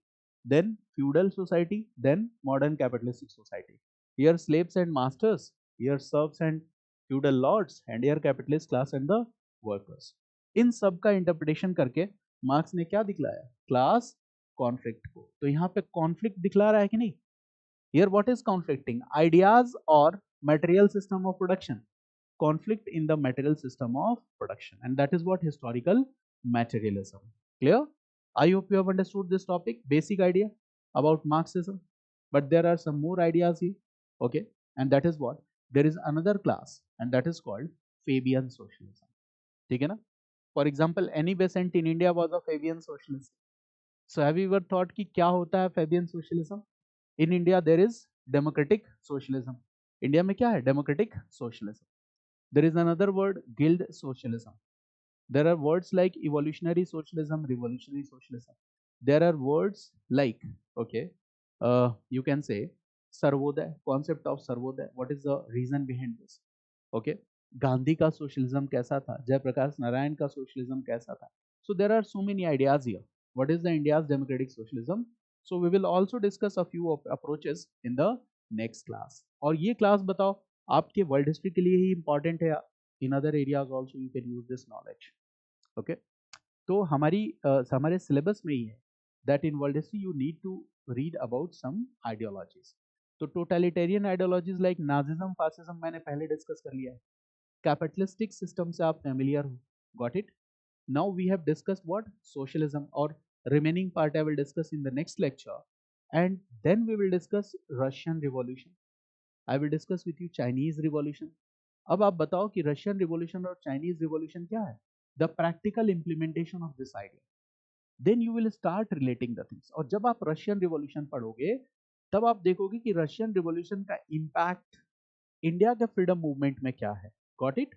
then feudal society, then modern capitalistic society. Here slaves and masters, here serfs and feudal lords, and here capitalist class and the workers. इन सब का interpretation करके marks ने क्या दिखलाया, class conflict को. तो यहाँ पे कॉन्फ्लिक्ट दिखला रहा है कि नहीं. Here what is conflicting? Ideas or material system of production. Conflict in the material system of production. And that is what historical materialism. Clear? I hope you have understood this topic, basic idea about Marxism. But there are some more ideas here. Okay? And that is what? There is another class, and that is called Fabian socialism. ठीक है ना? For example, Annie Besant in India was a Fabian socialist. So have you ever thought कि क्या होता है Fabian socialism? In India there is democratic socialism. India में क्या है, democratic socialism. There is another word, guild socialism. There are words like evolutionary socialism, revolutionary socialism. There are words like, okay, you can say Sarvodaya, concept of Sarvodaya. What is the reason behind this? Okay, Gandhi का socialism कैसा था, जयप्रकाश नारायण का socialism कैसा था. So there are so many ideas here. What is the India's democratic socialism? So we will also discuss a few approaches in the next class. और ये class बताओ आपके वर्ल्ड हिस्ट्री के लिए ही इंपॉर्टेंट है, in other areas also you can use this knowledge. Okay, तो हमारे सिलेबस में ही है that in world history you need to read about some ideologies. तो totalitarian ideologies like Nazism, fascism मैंने पहले डिस्कस कर लिया है. कैपिटलिस्टिक सिस्टम से आप फैमिलियर हो, got it. Now we have discussed what, socialism, or remaining part I will discuss in the next lecture, and then we will discuss Russian Revolution. I will discuss with you Chinese Revolution. अब आप बताओ कि Russian revolution और Chinese revolution क्या है, the practical implementation of this idea. Then you will start relating the things. और जब आप रशियन रिवॉल्यूशन पढ़ोगे तब आप देखोगे कि रशियन रिवॉल्यूशन का इंपैक्ट इंडिया के फ्रीडम मूवमेंट में क्या है. गॉट इट,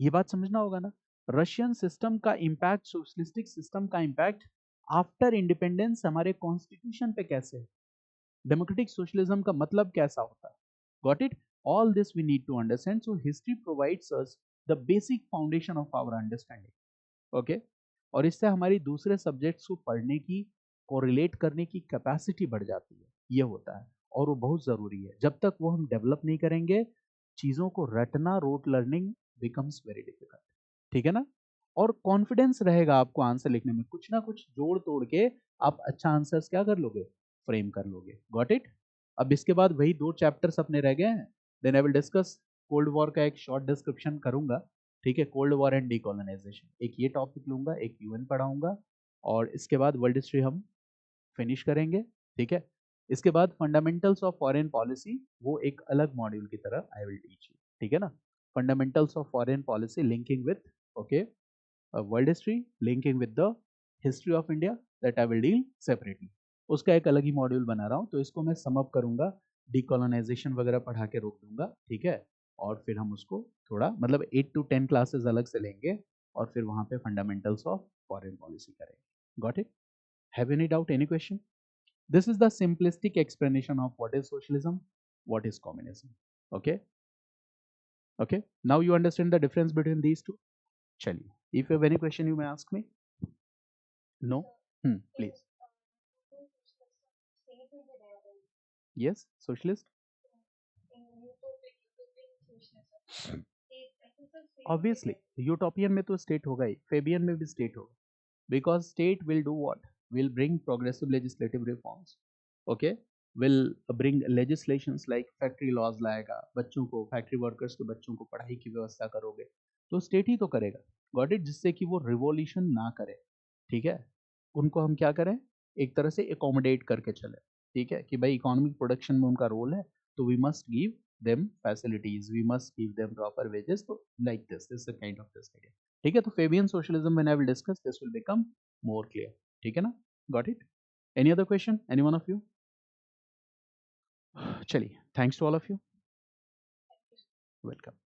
ये बात समझना होगा ना. रशियन सिस्टम का इंपैक्ट, सोशलिस्टिक सिस्टम का इंपैक्ट आफ्टर इंडिपेंडेंस हमारे कॉन्स्टिट्यूशन पे कैसे है, डेमोक्रेटिक सोशलिज्म का मतलब कैसा होता है. Got it, all this we need to understand. So history provides us the basic foundation of our understanding. Okay, और इससे हमारी दूसरे सब्जेक्ट्स को पढ़ने की, कोरिलेट करने की कैपेसिटी बढ़ जाती है. ये होता है और वो बहुत जरूरी है. जब तक वो हम डेवलप नहीं करेंगे, चीजों को रटना, rote learning becomes very difficult. ठीक है ना. और कॉन्फिडेंस रहेगा आपको आंसर लिखने में, कुछ ना कुछ जोड़ तोड़ के आप अच्छा आंसर्स क्या कर लोगे, फ्रेम कर लोगे. Got it. अब इसके बाद वही 2 चैप्टर्स अपने रह गए हैं. Then I will discuss cold war का एक शॉर्ट डिस्क्रिप्शन करूंगा. ठीक है, कोल्ड वॉर एंड डीकोलोनाइजेशन, एक ये टॉपिक लूंगा, एक यूएन पढ़ाऊंगा, और इसके बाद वर्ल्ड हिस्ट्री हम फिनिश करेंगे। ठीक है, इसके बाद फंडामेंटल्स ऑफ फॉरेन पॉलिसी, वो एक अलग मॉड्यूल की तरह आई विल टीच यू। ठीक है ना, fundamentals of foreign policy linking with, okay, world history, linking with the history of India, that I will deal separately. उसका एक अलग ही मॉड्यूल बना रहा हूँ, तो इसको मैं सम अप करूंगा, डीकोलोनाइजेशन वगैरह पढ़ा के रोक दूंगा। ठीक है, और फिर हम उसको थोड़ा मतलब 8 to 10 क्लासेस अलग से लेंगे, और फिर वहां पे फंडामेंटल्स ऑफ फॉरेन पॉलिसी करेंगे। Got it? Have any doubt, any question? This is the simplistic explanation of what is socialism, what is communism. Okay, okay. Now you understand the difference between these two. चलिए, if you have any question, you may ask me. No? Please. Yes, socialist. Obviously, utopian में तो state होगा ही, Fabian में भी state होगा, because state will do what? Will bring progressive legislative reforms. Okay, will bring legislations like factory laws लाएगा, बच्चों को, factory workers के बच्चों को पढ़ाई की व्यवस्था करोगे, तो स्टेट ही तो करेगा। Got it? जिससे कि वो रिवॉल्यूशन ना करे। ठीक है, उनको हम क्या करें, एक तरह से एकोमोडेट करके चले। ठीक है, कि भाई इकोनॉमिक प्रोडक्शन में उनका रोल है, तो we must give them facilities, we must give them proper wages, so like this is a kind of this idea. ठीक है, तो Fabian socialism when I will discuss this will become more clear. ठीक है ना? Got it? Any other question, any one of you? चलिए, thanks to all of you. Welcome.